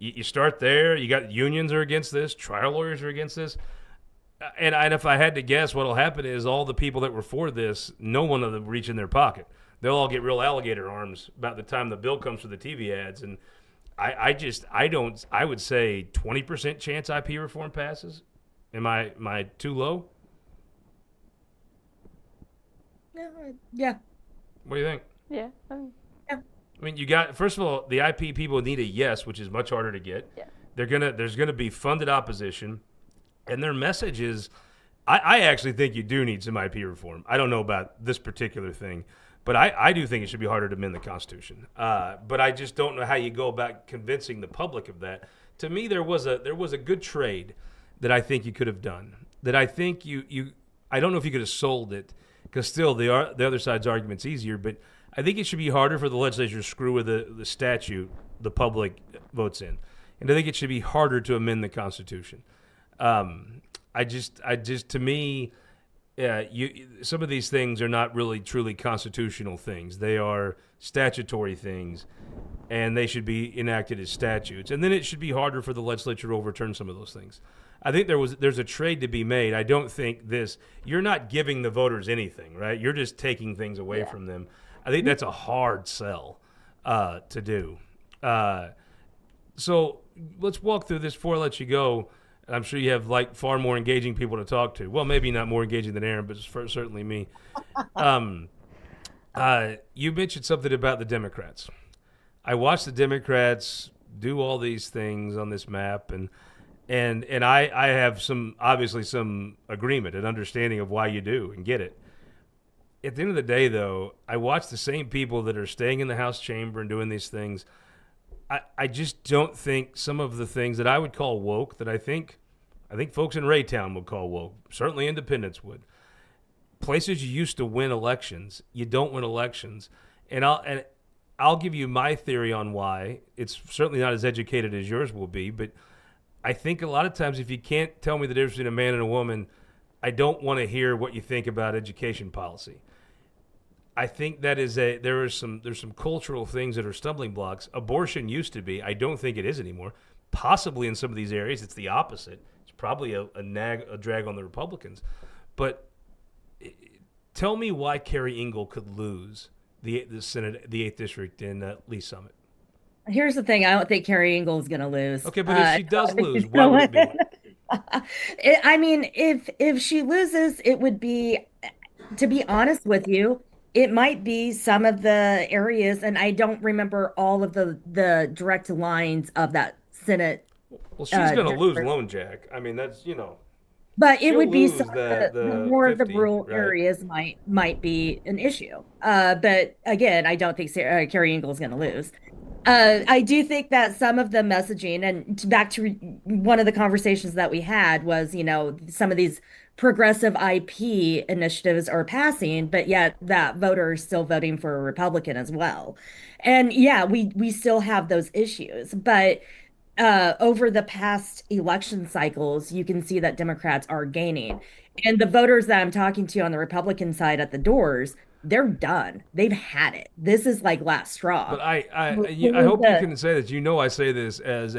A: You start there. You got unions are against this. Trial lawyers are against this. And if I had to guess, what'll happen is all the people that were for this, no one of them reach in their pocket. They'll all get real alligator arms about the time the bill comes for the TV ads. And I would say 20% chance IP reform passes. Am I too low?
C: Yeah.
A: What do you think?
B: Yeah.
A: I mean, you got first of all, the IP people need a yes, which is much harder to get.
B: Yeah.
A: There's gonna be funded opposition, and their message is, I actually think you do need some IP reform. I don't know about this particular thing, but I do think it should be harder to amend the Constitution. But I just don't know how you go about convincing the public of that. To me, there was a good trade that I think you could have done. That I think I don't know if you could have sold it, because still the other side's argument's easier, but I think it should be harder for the legislature to screw with the statute the public votes in. And I think it should be harder to amend the Constitution. To me, some of these things are not really truly constitutional things. They are statutory things, and they should be enacted as statutes. And then it should be harder for the legislature to overturn some of those things. I think there's a trade to be made. I don't think you're not giving the voters anything, right? You're just taking things away from them. I think that's a hard sell to do. So let's walk through this before I let you go. I'm sure you have far more engaging people to talk to. Well, maybe not more engaging than Aaron, but certainly me. You mentioned something about the Democrats. I watched the Democrats do all these things on this map, and I have obviously some agreement and understanding of why you do and get it. At the end of the day, though, I watch the same people that are staying in the House chamber and doing these things. I just don't think some of the things that I would call woke, that I think folks in Raytown would call woke, certainly independents would. Places you used to win elections, you don't win elections. And I'll give you my theory on why. It's certainly not as educated as yours will be, but I think a lot of times if you can't tell me the difference between a man and a woman, I don't want to hear what you think about education policy. I think that there's some cultural things that are stumbling blocks. Abortion used to be. I don't think it is anymore. Possibly in some of these areas, it's the opposite. It's probably a drag on the Republicans. But tell me why Carrie Engel could lose the Senate, the 8th District in Lee Summit.
C: Here's the thing. I don't think Carrie Engel is going to lose.
A: Okay, but if she does lose, why would it be?
C: I mean, if she loses, it would be, to be honest with you, it might be some of the areas, and I don't remember all of the direct lines of that Senate.
A: Well, she's going to lose Lone Jack. I mean, that's,
C: But it
A: She'll
C: would be some
A: lose
C: of the
A: the
C: more of the
A: 50,
C: rural
A: right?
C: areas might be an issue. But again, I don't think Carrie Engle is going to lose. I do think that some of the messaging, and back to one of the conversations that we had was, some of these progressive IP initiatives are passing, but yet that voter is still voting for a Republican as well. And yeah, we still have those issues, but over the past election cycles, you can see that Democrats are gaining. And the voters that I'm talking to on the Republican side at the doors, they're done. They've had it. This is like last straw.
A: But I
C: Who
A: hope you
C: the-
A: can say that. I say this as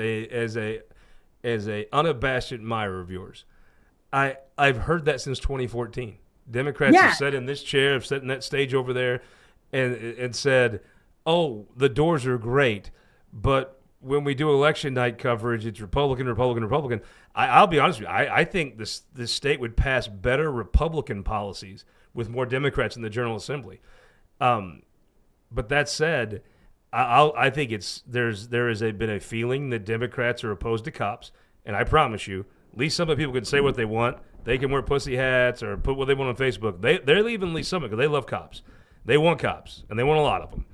A: a unabashed admirer of yours. I've heard that since 2014. Democrats
C: yeah,
A: have sat in this chair, have sat in that stage over there, and said, "Oh, the doors are great, but when we do election night coverage, it's Republican, Republican, Republican." I'll be honest with you. I think this state would pass better Republican policies with more Democrats in the General Assembly. But that said, I think there has been a feeling that Democrats are opposed to cops, and I promise you, at least some of the people can say what they want. They can wear pussy hats or put what they want on Facebook. They're leaving Lee Summit because they love cops. They want cops, and they want a lot of them.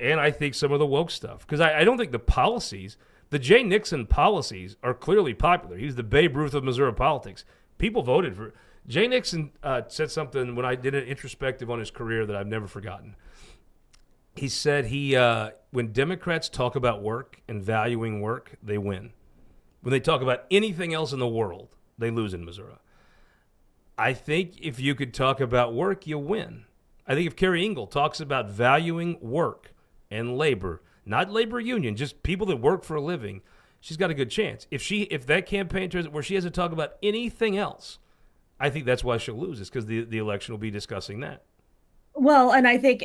A: And I think some of the woke stuff, because I don't think the policies, the Jay Nixon policies, are clearly popular. He's the Babe Ruth of Missouri politics. People voted for Jay Nixon. Said something when I did an introspective on his career that I've never forgotten. He said when Democrats talk about work and valuing work, they win. When they talk about anything else in the world, they lose in Missouri. I think if you could talk about work, you win. I think if Carrie Engle talks about valuing work and labor, not labor union, just people that work for a living, she's got a good chance. If that campaign turns where she has to talk about anything else, I think that's why she'll lose. Is because the election will be discussing that.
C: well, and I think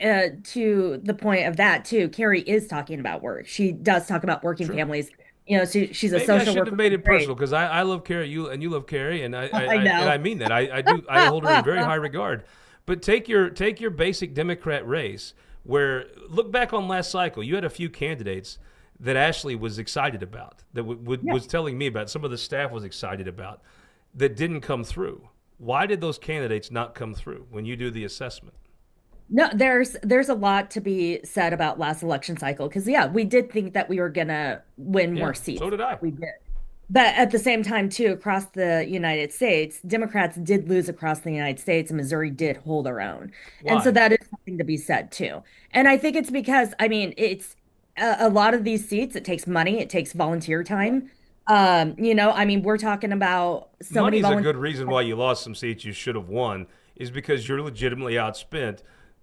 C: to the point of that too, Carrie is talking about work. She does talk about working
A: Sure.
C: families. She's a
A: Maybe I
C: social
A: shouldn't have
C: worker.
A: made it
C: Great.
A: personal because I love Carrie, you love Carrie, and
C: I know.
A: I mean that. I do. I hold her in very high regard. But take your basic Democrat race, where look back on last cycle, you had a few candidates that Ashley was excited about, that was telling me about, some of the staff was excited about, that didn't come through. Why did those candidates not come through when you do the assessment?
C: No, there's a lot to be said about last election cycle because yeah, we did think that we were gonna win
A: Yeah,
C: more seats.
A: so did I.
C: We did. But at the same time, too, across the United States, Democrats did lose across the United States, and Missouri did hold their own. And so
A: Why?
C: that is something to be said, too. And I think it's because, I mean, it's a lot of these seats, it takes money, it takes volunteer time. I mean, we're talking about so many
A: Money's a
C: volunteers.
A: good reason why you lost some seats you should have won, is because you're legitimately outspent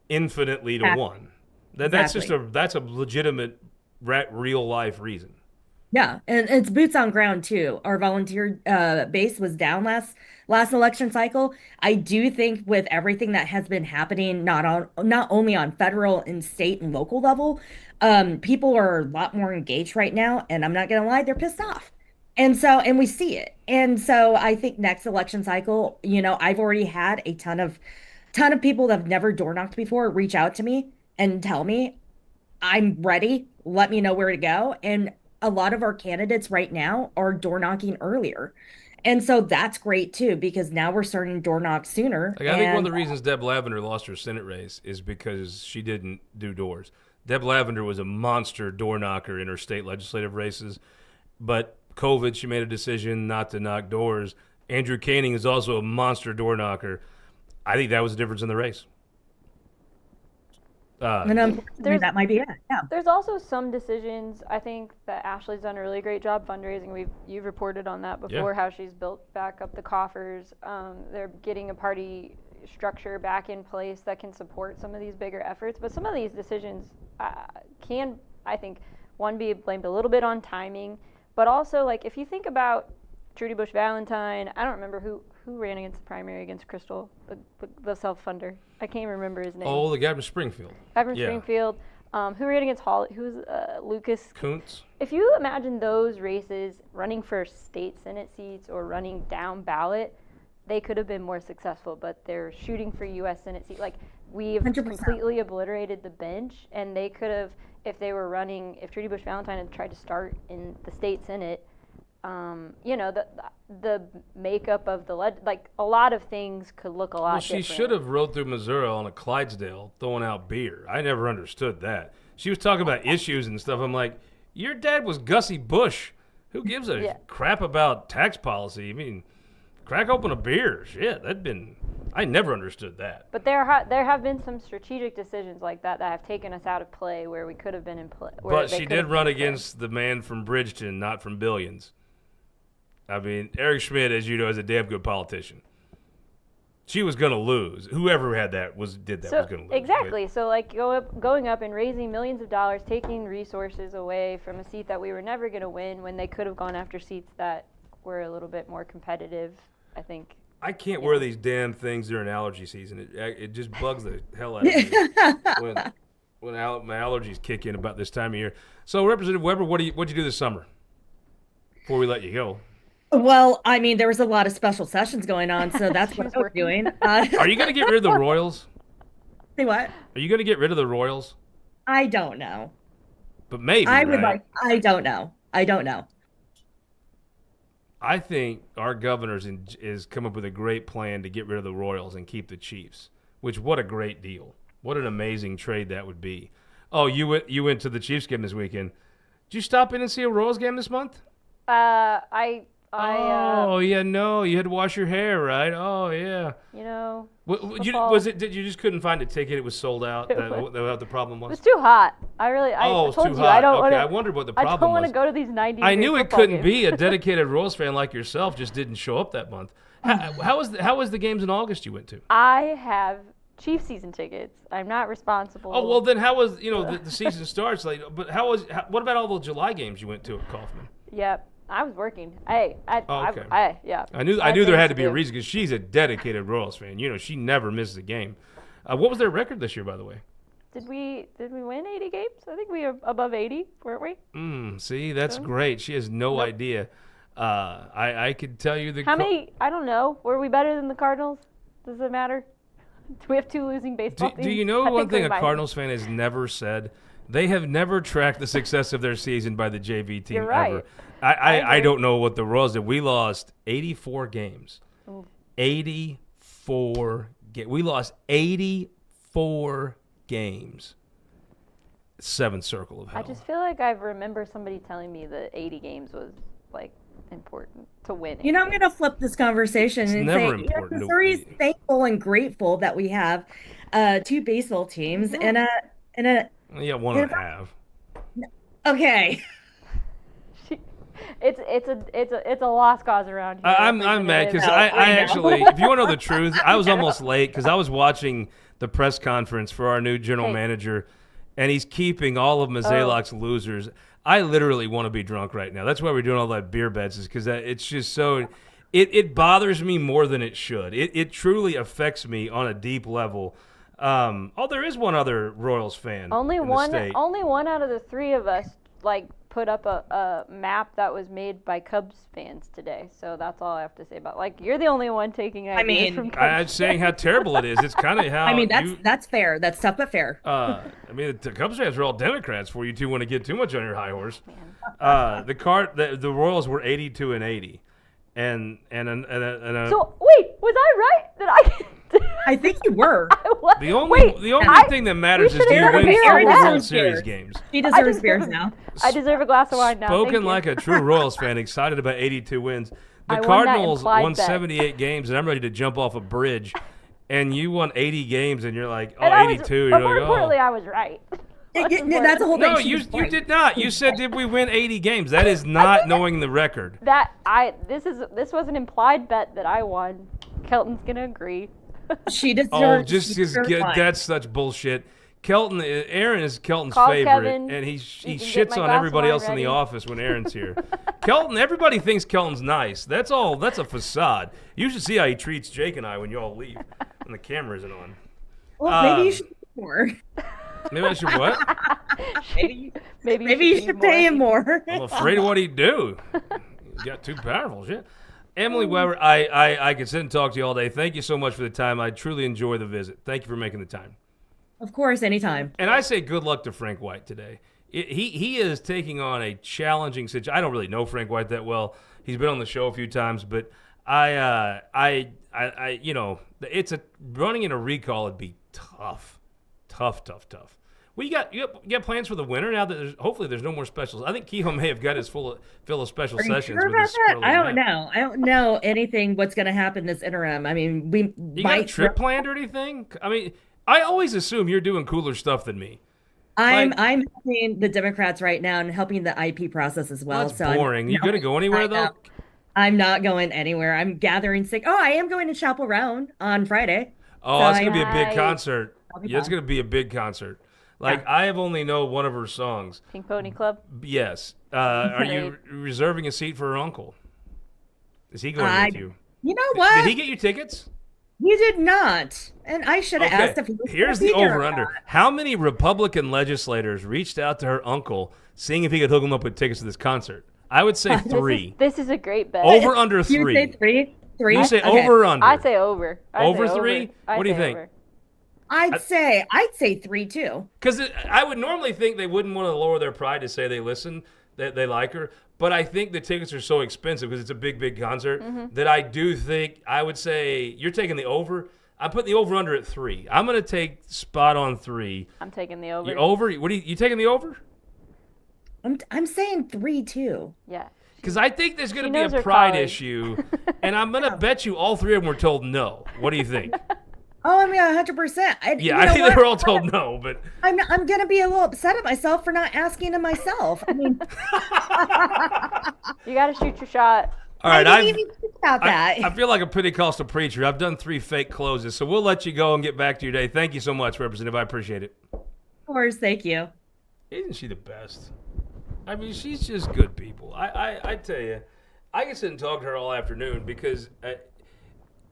A: infinitely to one. That's just
C: Exactly.
A: that's a legitimate real life reason.
C: Yeah, and it's boots on ground too. Our volunteer base was down last election cycle. I do think with everything that has been happening, not only on federal and state and local level, people are a lot more engaged right now, and I'm not gonna lie, they're pissed off. And we see it. And so I think next election cycle, I've already had a ton of people that have never door knocked before reach out to me and tell me I'm ready. Let me know where to go. And a lot of our candidates right now are door knocking earlier. And so that's great too, because now we're starting to door knock sooner.
A: Like I think one of
C: And
A: the reasons Deb Lavender lost her Senate race is because she didn't do doors. Deb Lavender was a monster door knocker in her state legislative races, but COVID, she made a decision not to knock doors. Andrew Caning is also a monster door knocker. I think that was the difference in the race.
C: and unfortunately,
B: There's
C: that might be it. Yeah.
B: there's also some decisions I think that Ashley's done a really great job fundraising. You've reported on that before, how she's built back up the coffers. They're getting a party structure back in place that can support some of these bigger efforts. But some of these decisions can, I think, one, be blamed a little bit on timing, but also like if you think about Trudy Bush Valentine, I don't remember who ran against the primary against Crystal, the self-funder. I can't remember his name.
A: Oh, the guy from Springfield.
B: Evan
A: Yeah.
B: Springfield, who ran against Holly, who was Lucas.
A: Kuntz.
B: If you imagine those races running for state Senate seats or running down ballot, they could have been more successful, but they're shooting for U.S. Senate seats. Like, we've
C: 100%.
B: completely obliterated the bench, and they could have, if Trudy Bush Valentine had tried to start in the state Senate, the makeup of the like a lot of things could look a lot
A: Well, she
B: different.
A: should have rode through Missouri on a Clydesdale throwing out beer. I never understood that. She was talking about issues and stuff. I'm like, your dad was Gussie Bush. Who gives a crap about tax policy? I mean, crack open a beer. Shit, I never understood that.
B: But there have been some strategic decisions like that have taken us out of play where we could have been in play.
A: But she did run against the man from Bridgeton, not from Billions. I mean, Eric Schmidt, as you know, is a damn good politician. She was going to lose. Whoever had that was going to lose.
B: Exactly. So like going up and raising millions of dollars, taking resources away from a seat that we were never going to win when they could have gone after seats that were a little bit more competitive, I think.
A: I can't wear these damn things during allergy season. It just bugs the hell out of me when my allergies kick in about this time of year. So, Representative Weber, what'd you do this summer before we let you go?
C: Well, I mean, there was a lot of special sessions going on, so that's what we're doing.
A: Are you going to get rid of the Royals?
C: Say what?
A: Are you going to get rid of the Royals?
C: I don't know.
A: But maybe,
C: I would
A: right?
C: I don't know. I don't know.
A: I think our governor is come up with a great plan to get rid of the Royals and keep the Chiefs, which what a great deal. What an amazing trade that would be. Oh, you went to the Chiefs game this weekend. Did you stop in and see a Royals game this month? You had to wash your hair, right? Oh, yeah. Did you just couldn't find a ticket? It was sold out. That what the problem was?
B: It was too hot. I
A: it's
B: told
A: too
B: you
A: hot.
B: I don't want to.
A: I wondered what the problem was.
B: I don't want to go to these 90.
A: I knew it couldn't be. A dedicated Royals fan like yourself just didn't show up that month. How was the games in August you went to?
B: I have Chiefs season tickets. I'm not responsible.
A: Oh well, then how was the season starts like? But what about all the July games you went to at Kaufman?
B: Yep. I was working.
A: Okay. I knew there had to be a reason because she's a dedicated Royals fan. She never misses a game. What was their record this year, by the way?
B: Did we win 80 games? I think we were above 80, weren't we?
A: See, that's great. She has no idea. I could tell you
B: how many? I don't know. Were we better than the Cardinals? Does it matter? Do we have two losing baseball teams?
A: Do you know one thing a Cardinals fan has never said? They have never tracked the success of their season by the JV team.
B: You're right.
A: Ever. I don't know what the Royals did. We lost 84 games. 84 games. We lost 84 games. Seventh circle of hell.
B: I just feel like I remember somebody telling me that 80 games was like important to win.
C: I'm going to flip this conversation and
A: never
C: say,
A: important.
C: Missouri's thankful and grateful that we have two baseball teams and a.
A: Yeah, 1.5.
C: Okay.
B: It's a lost cause around here.
A: I'm mad because I actually, if you want to know the truth, I was almost late because I was watching the press conference for our new general manager, and he's keeping all of Mazalok's losers. I literally want to be drunk right now. That's why we're doing all that beer bets, is because it's just so. It bothers me more than it should. It truly affects me on a deep level. There is one other Royals fan.
B: Only
A: in
B: one.
A: the state.
B: Only one out of the three of us put up a map that was made by Cubs fans today. So that's all I have to say about. You're the only one taking ideas from Cubs.
A: I'm saying how terrible it is. It's kind of how.
C: That's fair. That's tough but fair.
A: The Cubs fans are all Democrats. Before you two want to get too much on your high horse. The Royals were 82 and 80, and
B: So wait, was I right that
C: I think you were.
A: The only thing that matters is do you win 4 World Series games.
C: She deserves beers now.
B: I deserve a glass of wine now.
A: Spoken like a true Royals fan, excited about 82 wins. The Cardinals won 78 games, and I'm ready to jump off a bridge. And you won 80 games, and you're like, 82.
B: But more importantly, I was right.
C: That's a whole thing.
A: No, you did not. You said, did we win 80 games? That is not knowing the record.
B: This was an implied bet that I won. Kelton's gonna agree.
C: She deserves.
A: That's such bullshit. Aaron is Kelton's
B: Call
A: favorite,
B: Kevin.
A: and he shits on everybody else in the office when Aaron's here. Everybody thinks Kelton's nice. That's all. That's a facade. You should see how he treats Jake and I when you all leave, when the camera isn't on.
C: Well, maybe you should pay more.
A: Maybe I should what?
C: Maybe you should pay him more.
A: I'm afraid of what he'd do. He got too powerful. Shit. Emily Weber, I could sit and talk to you all day. Thank you so much for the time. I truly enjoy the visit. Thank you for making the time.
C: Of course, anytime.
A: And I say good luck to Frank White today. he is taking on a challenging situation. I don't really know Frank White that well. He's been on the show a few times, but it's running in a recall would be tough. Well, you got plans for the winter now that hopefully there's no more specials. I think Kehoe may have got his fill of special
C: Are you
A: sessions
C: sure
A: with
C: about
A: his
C: that?
A: squirrely
C: I don't
A: map.
C: know. I don't know anything what's going to happen this interim. I mean, we
A: You got a
C: might.
A: trip planned or anything? I mean, I always assume you're doing cooler stuff than me.
C: I'm
A: Like,
C: helping the Democrats right now and helping the IP process as well.
A: that's
C: So
A: boring. You gonna go anywhere though?
C: I'm not going anywhere. I'm gathering sick. Oh, I am going to Chapel Roan on Friday.
A: Oh,
C: So
A: it's gonna be a big
B: Nice.
A: concert.
C: I'll be
A: Yeah, it's
C: fine.
A: gonna be a big concert. Like
C: Yeah.
A: I have only know one of her songs.
B: Pink Pony Club.
A: Yes. Are you reserving a seat for her uncle? Is he going with you?
C: You know what?
A: Did he get you tickets?
C: You did not. And I should have asked if he was
A: Here's
C: gonna
A: the
C: be there or
A: over-under.
C: not.
A: How many Republican legislators reached out to her uncle seeing if he could hook him up with tickets to this concert? I would say 3.
B: This is a great bet.
A: Over under
C: You
A: 3.
C: say three? Three?
A: You say
C: Okay.
A: over or under?
B: I'd say over.
A: Over 3?
B: I'd
A: What do you
B: say
A: think?
B: over.
C: I'd say 3 too.
A: Because I would normally think they wouldn't want to lower their pride to say they listen, that they like her. But I think the tickets are so expensive because it's a big concert that I do think I would say you're taking the over. I put the over under at 3. I'm going to take spot on 3.
B: I'm taking the over.
A: You over? What are you taking the over?
C: I'm saying 3 too.
B: Yeah.
A: Because I think there's going
B: She
A: to be
B: knows
A: a
B: her
A: pride
B: college.
A: issue, and I'm going to bet you all 3 of them were told no. What do you think?
C: Oh, I mean 100%.
A: Yeah, I think they were all told no, but
C: I'm gonna be a little upset at myself for not asking him myself. I mean,
B: You got to shoot your shot.
A: all right.
C: I didn't even think about that.
A: I feel like a Pentecostal preacher. I've done 3 fake closes, so we'll let you go and get back to your day. Thank you so much, Representative. I appreciate it.
C: Of course, thank you.
A: Isn't she the best? I mean, she's just good people. I tell you, I can sit and talk to her all afternoon because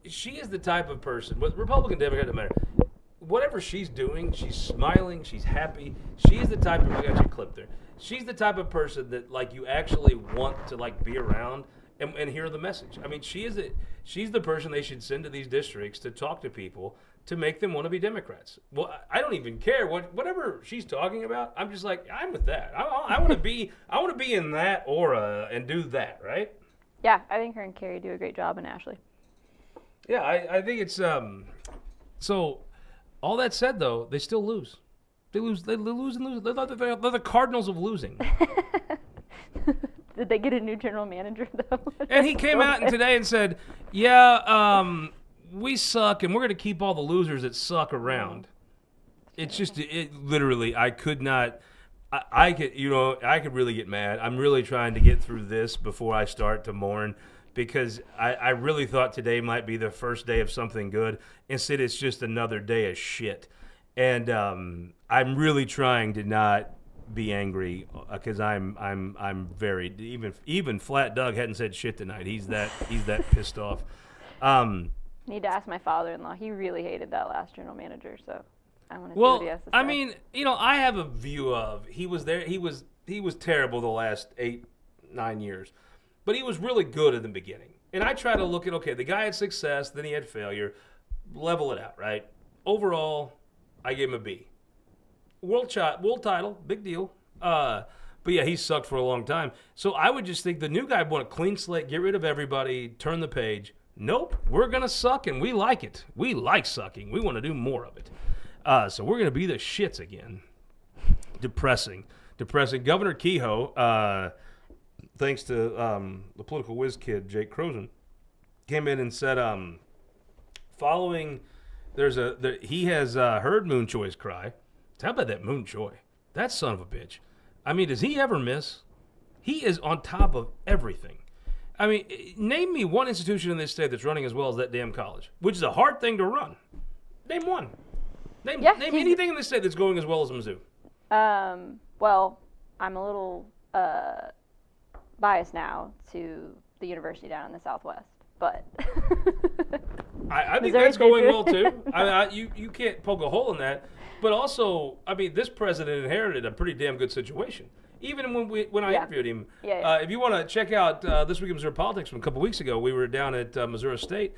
A: she is the type of person, but Republican, Democrat, doesn't matter. Whatever she's doing, she's smiling, she's happy. She's the type of, I got your clip there. She's the type of person that like you actually want to like be around and hear the message. I mean, she's the person they should send to these districts to talk to people to make them want to be Democrats. Well, I don't even care whatever she's talking about. I'm just like, I'm with that. I want to be in that aura and do that, right?
B: Yeah, I think her and Carrie do a great job, and Ashley.
A: Yeah, I think it's so. All that said, though, they still lose. They lose. They lose and lose. They're the Cardinals of losing.
B: Did they get a new general manager though?
A: And he came out today and said, "Yeah, we suck, and we're going to keep all the losers that suck around." It's just, literally, I could not. I could really get mad. I'm really trying to get through this before I start to mourn. Because I really thought today might be the first day of something good. Instead, it's just another day of shit. And I'm really trying to not be angry because I'm very even Flat Doug hadn't said shit tonight. He's that pissed off.
B: Need to ask my father-in-law. He really hated that last general manager, so I want to see
A: Well,
B: what he has to say.
A: I mean, I have a view of he was there. He was terrible the last 8-9 years. But he was really good in the beginning. And I try to look at, okay, the guy had success, then he had failure. Level it out, right? Overall, I gave him a B. World title, big deal. But yeah, he sucked for a long time. So I would just think the new guy want a clean slate, get rid of everybody, turn the page. Nope, we're going to suck, and we like it. We like sucking. We want to do more of it. So we're going to be the shits again. Depressing. Governor Kehoe, thanks to the political whiz kid, Jake Croson, came in and said, following, he has heard Moon Choi's cry. How about that Moon Choi? That son of a bitch. I mean, does he ever miss? He is on top of everything. I mean, name me one institution in this state that's running as well as that damn college, which is a hard thing to run. Name one. Name anything in this state that's going as well as Mizzou.
B: Well, I'm a little biased now to the university down in the Southwest, but
A: I think
B: Missouri
A: that's going
B: did.
A: well too. You can't poke a hole in that. But also, I mean, this president inherited a pretty damn good situation. Even when I interviewed him,
B: Yeah.
A: if you want to check out This Week in Missouri Politics from a couple weeks ago, we were down at Missouri State.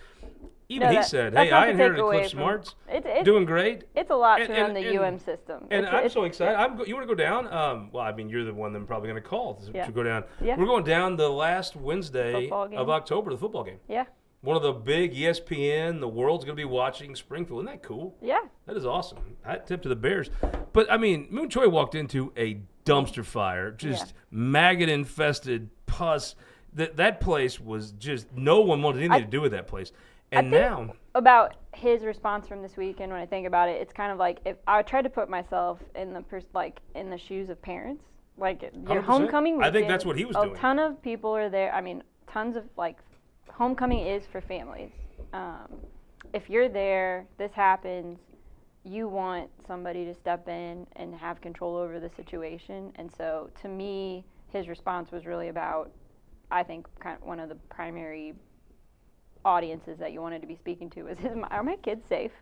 A: Even he said,
B: that's
A: hey,
B: not
A: I
B: to
A: inherited
B: take away
A: Cliff
B: from-
A: Smart's
B: It's
A: doing great.
B: It's a lot to
A: And-
B: run the
A: and-
B: UM system.
A: And
B: It's-
A: I'm so
B: it's-
A: excited. You want to go down? Well, I mean, you're the one that I'm probably going to call
B: Yeah.
A: to go down.
B: Yeah.
A: We're going down the last Wednesday
B: Football game.
A: of October, the football game.
B: Yeah.
A: One of the big ESPN, the world's going to be watching Springfield. Isn't that cool?
B: Yeah.
A: That is awesome. I tip to the Bears. But, I mean, Moon Choi walked into a dumpster fire, just maggot-infested pus. That place was just, no one wanted anything to do with that place. And
B: I think
A: now,
B: about his response from this weekend, when I think about it, it's kind of like if I try to put myself in the in the shoes of parents, like your
A: 100%.
B: homecoming weekend.
A: I think that's what he was doing.
B: A ton of people are there. I mean, tons of homecoming is for families. If you're there, this happens. You want somebody to step in and have control over the situation. And so, to me, his response was really about, I think, kind of one of the primary audiences that you wanted to be speaking to was, are my kids safe?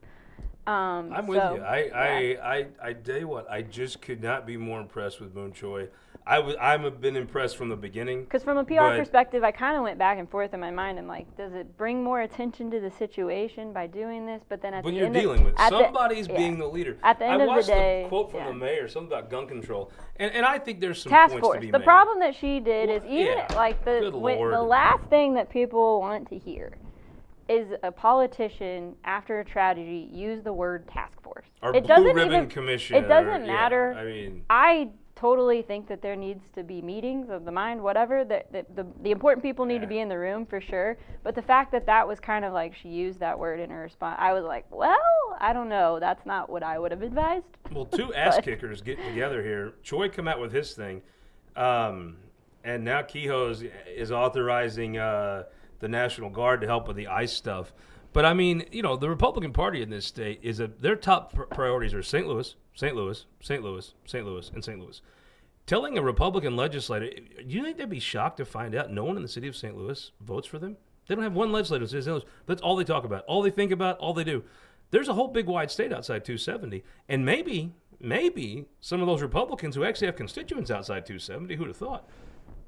A: I'm with you. I tell you what, I just could not be more impressed with Moon Choi. I've been impressed from the beginning.
B: Because from a PR perspective, I kind of went back and forth in my mind. I'm like, does it bring more attention to the situation by doing this? But then
A: when you're dealing with somebody's being the leader.
B: At the end of the day,
A: I watched the quote from the mayor, something about gun control, and I think there's some
B: task
A: points
B: force.
A: to be
B: The
A: made.
B: problem that she did is even
A: Good Lord.
B: the last thing that people want to hear is a politician after a tragedy use the word task force.
A: Or
B: it
A: blue
B: doesn't
A: ribbon
B: even,
A: commission.
B: It doesn't matter.
A: I mean,
B: I totally think that there needs to be meetings of the mind, whatever. The important people need to be in the room for sure. But the fact that was kind of like she used that word in her response, I was like, well, I don't know. That's not what I would have advised.
A: Well, two ass kickers getting together here. Choi come out with his thing, and now Kehoe is authorizing the National Guard to help with the ICE stuff. But I mean, the Republican Party in this state their top priorities are St. Louis, St. Louis, St. Louis, St. Louis, and St. Louis. Telling a Republican legislator, do you think they'd be shocked to find out no one in the city of St. Louis votes for them? They don't have one legislator in the city of St. Louis. That's all they talk about, all they think about, all they do. There's a whole big wide state outside 270, and maybe some of those Republicans who actually have constituents outside 270, who'd have thought,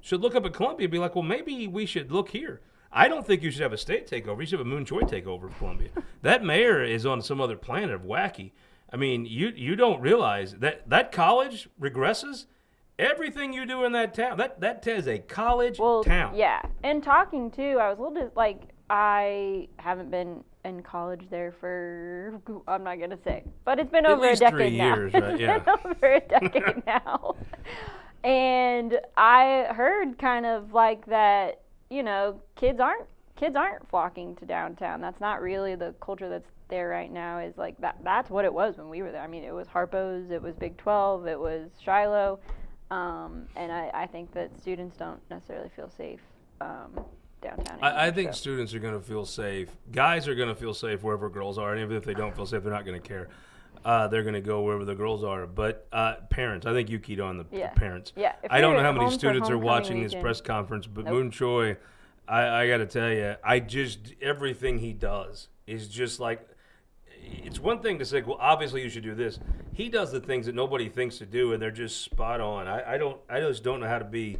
A: should look up at Columbia and be like, well, maybe we should look here. I don't think you should have a state takeover. You should have a Moon Choi takeover of Columbia. That mayor is on some other planet of wacky. I mean, you don't realize that college regresses. Everything you do in that town, that is a college town.
B: Yeah, and talking too, I was a little bit I haven't been in college there for, I'm not going to say, but it's been over a decade
A: 3 years,
B: now.
A: Right? Yeah.
B: It's been over a decade now. And I heard kind of like that, kids aren't flocking to downtown. That's not really the culture that's there right now. Is like that's what it was when we were there. I mean, it was Harpo's, it was Big 12, it was Shiloh, and I think that students don't necessarily feel safe downtown.
A: I think students are going to feel safe. Guys are going to feel safe wherever girls are, and even if they don't feel safe, they're not going to care. They're going to go wherever the girls are. But parents, I think you keyed on the parents.
B: Yeah.
A: I don't know how many students are watching this press conference, but
B: Nope.
A: Moon Choi, I got to tell you, everything he does is just like, it's one thing to say, well, obviously you should do this. He does the things that nobody thinks to do, and they're just spot on. I just don't know how to be.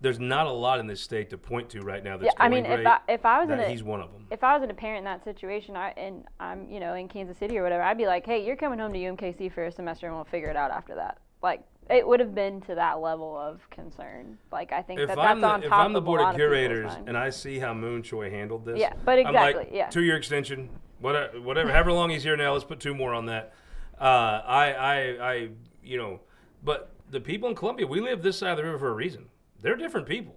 A: There's not a lot in this state to point to right now that's going great.
B: If I was
A: he's one of them.
B: If I was a parent in that situation, and I'm in Kansas City or whatever, I'd be like, hey, you're coming home to UMKC for a semester, and we'll figure it out after that. Like, it would have been to that level of concern. Like, I think that's on top of
A: If I'm the board
B: a
A: of
B: lot people's
A: curators
B: minds.
A: and I see how Moon Choi handled this,
B: Yeah, but exactly,
A: I'm like,
B: yeah.
A: 2-year extension, whatever, however long he's here now, let's put 2 more on that. But the people in Columbia, we live this side of the river for a reason. They're different people.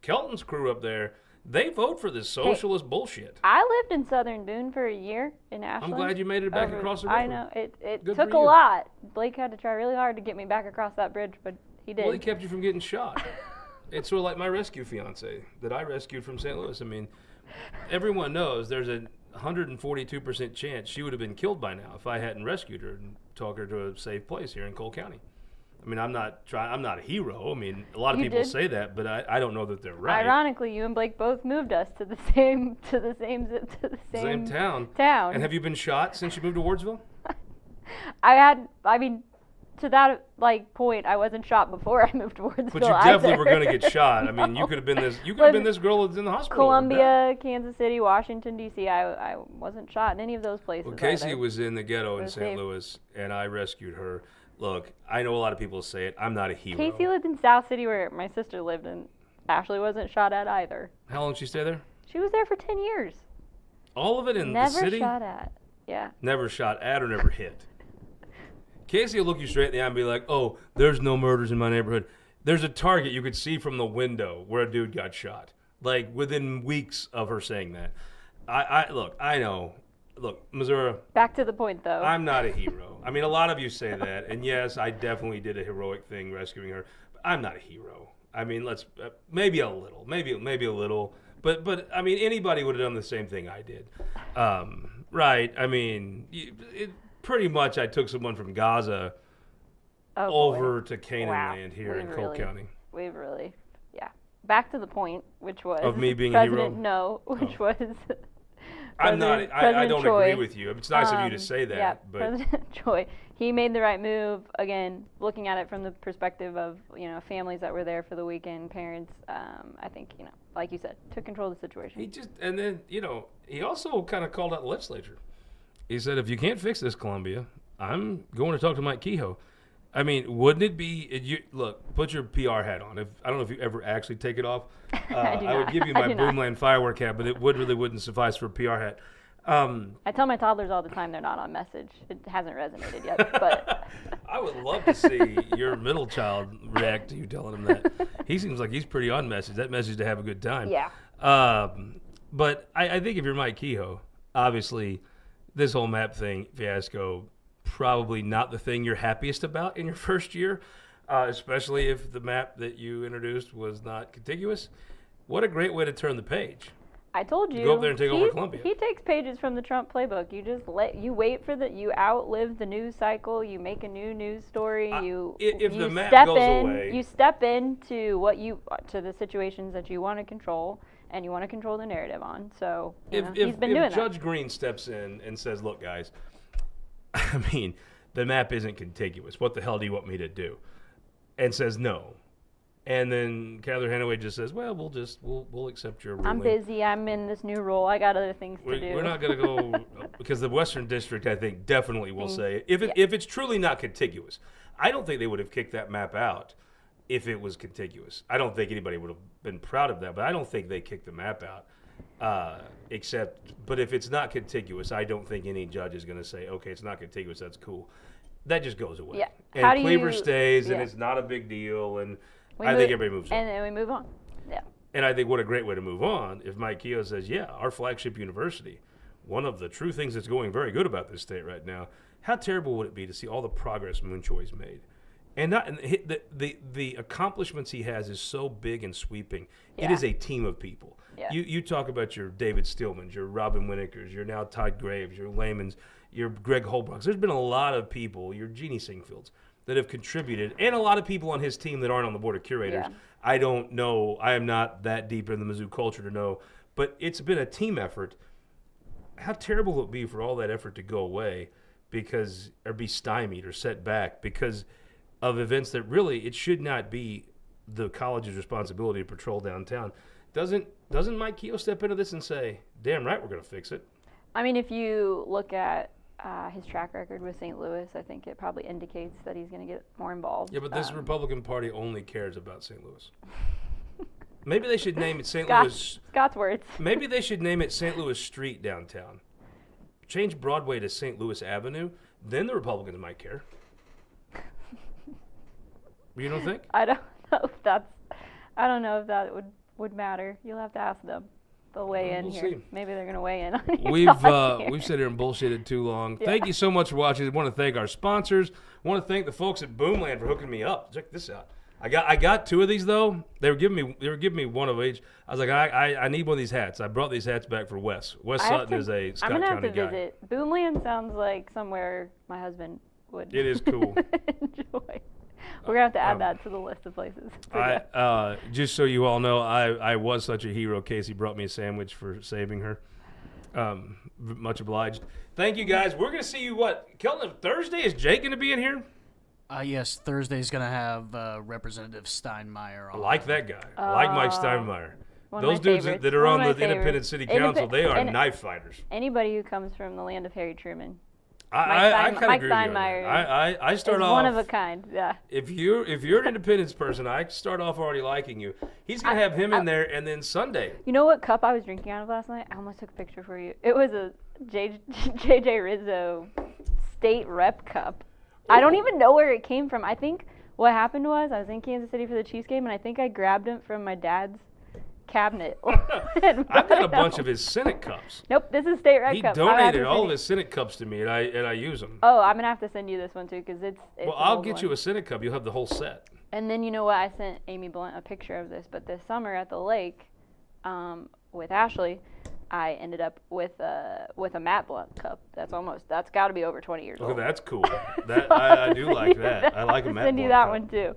A: Kelton's crew up there, they vote for this socialist bullshit.
B: I lived in Southern Boone for a year in Ashland.
A: I'm glad you made it back across the river.
B: I know. It
A: Good
B: took
A: for
B: a
A: you.
B: lot. Blake had to try really hard to get me back across that bridge, but he did.
A: Well, he kept you from getting shot. It's sort of like my rescue fiance that I rescued from St. Louis. I mean, everyone knows there's a 142% chance she would have been killed by now if I hadn't rescued her and took her to a safe place here in Cole County. I mean, I'm not a hero. I mean, a lot of people say that, but I don't know that they're right.
B: Ironically, you and Blake both moved us to the same town.
A: And have you been shot since you moved to Wardsville?
B: I mean, to that point, I wasn't shot before I moved towards
A: But
B: Bill
A: you definitely
B: either.
A: were going to get shot. I mean, you could have been this. You could have been this girl that's in the hospital.
B: Columbia, Kansas City, Washington D.C. I wasn't shot in any of those places.
A: Well, Casey
B: either.
A: was in the ghetto in
B: Was
A: St.
B: safe.
A: Louis, and I rescued her. Look, I know a lot of people say it. I'm not a hero.
B: Casey lived in South City, where my sister lived, and Ashley wasn't shot at either.
A: How long did she stay there?
B: She was there for 10 years.
A: All of it in
B: Never
A: the city?
B: shot at. Yeah.
A: Never shot at or never hit. Casey will look you straight in the eye and be like, "Oh, there's no murders in my neighborhood." There's a target you could see from the window where a dude got shot. Like within weeks of her saying that. I know. Look, Missouri.
B: Back to the point, though.
A: I'm not a hero. I mean, a lot of you say that, and yes, I definitely did a heroic thing rescuing her. But I'm not a hero. I mean, let's maybe a little, maybe a little, but I mean, anybody would have done the same thing I did, right? I mean, pretty much, I took someone from Gaza over to Canaan land here in Cole County.
B: We've really, yeah. Back to the point, which was
A: of me being
B: President
A: a hero.
B: No, which was.
A: I'm not. I
B: President
A: don't
B: Choi,
A: agree with you. It's nice of you to say that,
B: yeah,
A: but
B: President Choi, he made the right move. Again, looking at it from the perspective of families that were there for the weekend, parents. I think like you said, took control of the situation.
A: he just and then he also kind of called out the legislature. He said, "If you can't fix this, Columbia, I'm going to talk to Mike Kehoe." I mean, wouldn't it be? Look, put your PR hat on. I don't know if you ever actually take it off. I would give you my Boomland firework hat, but it really wouldn't suffice for a PR hat.
B: I tell my toddlers all the time they're not on message. It hasn't resonated yet, but
A: I would love to see your middle child react to you telling him that. He seems like he's pretty on message. That message is to have a good time.
B: Yeah.
A: But I think if you're Mike Kehoe, obviously this whole map thing fiasco, probably not the thing you're happiest about in your first year, especially if the map that you introduced was not contiguous. What a great way to turn the page.
B: I told you.
A: Go up there and take over Columbia.
B: He takes pages from the Trump playbook. You just wait for you outlive the news cycle. You make a new news story.
A: If the map
B: step
A: goes
B: in.
A: away,
B: You step into to the situations that you want to control, and you want to control the narrative on. So he's been doing that.
A: If Judge Green steps in and says, "Look, guys, I mean, the map isn't contiguous. What the hell do you want me to do?" and says no. And then Catherine Hanaway just says, "Well, we'll accept your ruling."
B: I'm busy. I'm in this new role. I got other things to do.
A: We're not going to go because the Western District, I think, definitely will say if it's truly not contiguous. I don't think they would have kicked that map out if it was contiguous. I don't think anybody would have been proud of that, but I don't think they kicked the map out. But if it's not contiguous, I don't think any judge is going to say, "Okay, it's not contiguous. That's cool." That just goes away.
B: Yeah.
A: And Cleaver stays, and it's not a big deal, and I think everybody moves on.
B: And then we move on. Yeah.
A: And I think what a great way to move on if Mike Kehoe says, "Yeah, our flagship university, one of the true things that's going very good about this state right now, how terrible would it be to see all the progress Moon Choi's made?" And the accomplishments he has is so big and sweeping.
B: Yeah.
A: It is a team of people.
B: Yeah.
A: You talk about your David Stillmans, your Robin Winnikers, your now Todd Graves, your Layman's, your Greg Holbrooks. There's been a lot of people, your Jeannie Singfields, that have contributed, and a lot of people on his team that aren't on the board of curators.
B: Yeah.
A: I don't know. I am not that deep in the Mizzou culture to know, but it's been a team effort. How terrible would it be for all that effort to go away or be stymied or set back because of events that really it should not be the college's responsibility to patrol downtown? Doesn't Mike Kehoe step into this and say, "Damn right, we're going to fix it"?
B: I mean, if you look at his track record with St. Louis, I think it probably indicates that he's going to get more involved.
A: Yeah, but this Republican Party only cares about St. Louis. Maybe they should name it St. Louis.
B: Scott's words. Maybe
A: they should name it St. Louis Street downtown. Change Broadway to St. Louis Avenue. Then the Republicans might care. You don't think?
B: I don't know if that would matter. You'll have to ask them. They'll weigh in here. See. Maybe they're going to weigh in on it.
A: We've sat here and bullshitted too long. Yeah. Thank you so much for watching. I want to thank our sponsors. I want to thank the folks at Boomland for hooking me up. Check this out. I got two of these though. They were giving me one of each. I was like, I need one of these hats. I brought these hats back for Wes. Wes Sutton is a Scott County guy.
B: I'm gonna have to visit. Boomland sounds like somewhere my husband would.
A: It is cool.
B: Enjoy. We're going to have to add that to the list of places.
A: Just so you all know, I was such a hero. Casey brought me a sandwich for saving her. Much obliged. Thank you, guys. We're going to see you, Kelton, Thursday? Is Jake going to be in here?
D: Yes, Thursday's going to have Representative Steinmeier
A: I
D: on.
A: like that guy. I like Mike Steinmeier.
B: One of
A: Those
B: my
A: dudes
B: favorites.
A: that are
B: One
A: on
B: of
A: the
B: my
A: Independent
B: favorites.
A: City Council, they are
B: and
A: knife fighters.
B: Anybody who comes from the land of Harry Truman.
A: I kind of
B: Mike
A: agree with you on that.
B: Steinmeier
A: I start
B: is
A: off
B: one of a kind. Yeah.
A: If you're an independence person, I start off already liking you. He's gonna have him in there, and then Sunday.
B: You know what cup I was drinking out of last night? I almost took a picture for you. It was a JJ Rizzo state rep cup. I don't even know where it came from. I think what happened was I was in Kansas City for the Chiefs game, and I think I grabbed it from my dad's cabinet.
A: I've got a bunch of his Senate cups.
B: Nope, this is state rep
A: He
B: cup.
A: donated all of his Senate cups to me, and I use them.
B: Oh, I'm gonna have to send you this one too, because it's
A: Well,
B: an
A: I'll
B: old
A: get
B: one.
A: you a Senate cup. You'll have the whole set.
B: And then you know what? I sent Amy Blunt a picture of this, but this summer at the lake, with Ashley, I ended up with a Matt Blunt cup. That's got to be over 20 years
A: Oh,
B: old.
A: that's cool. I do like that. I like a Matt
B: Send you
A: Blunt
B: that
A: cup.
B: one too.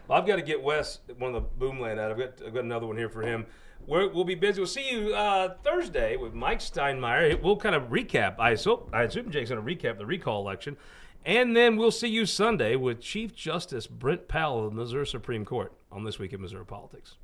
A: Well, I've got to get Wes one of the Boomland out. I've got another one here for him. We'll be busy. We'll see you Thursday with Mike Steinmeier. We'll kind of recap. I assume Jake's going to recap the recall election. And then we'll see you Sunday with Chief Justice Brent Powell of the Missouri Supreme Court on This Week in Missouri Politics.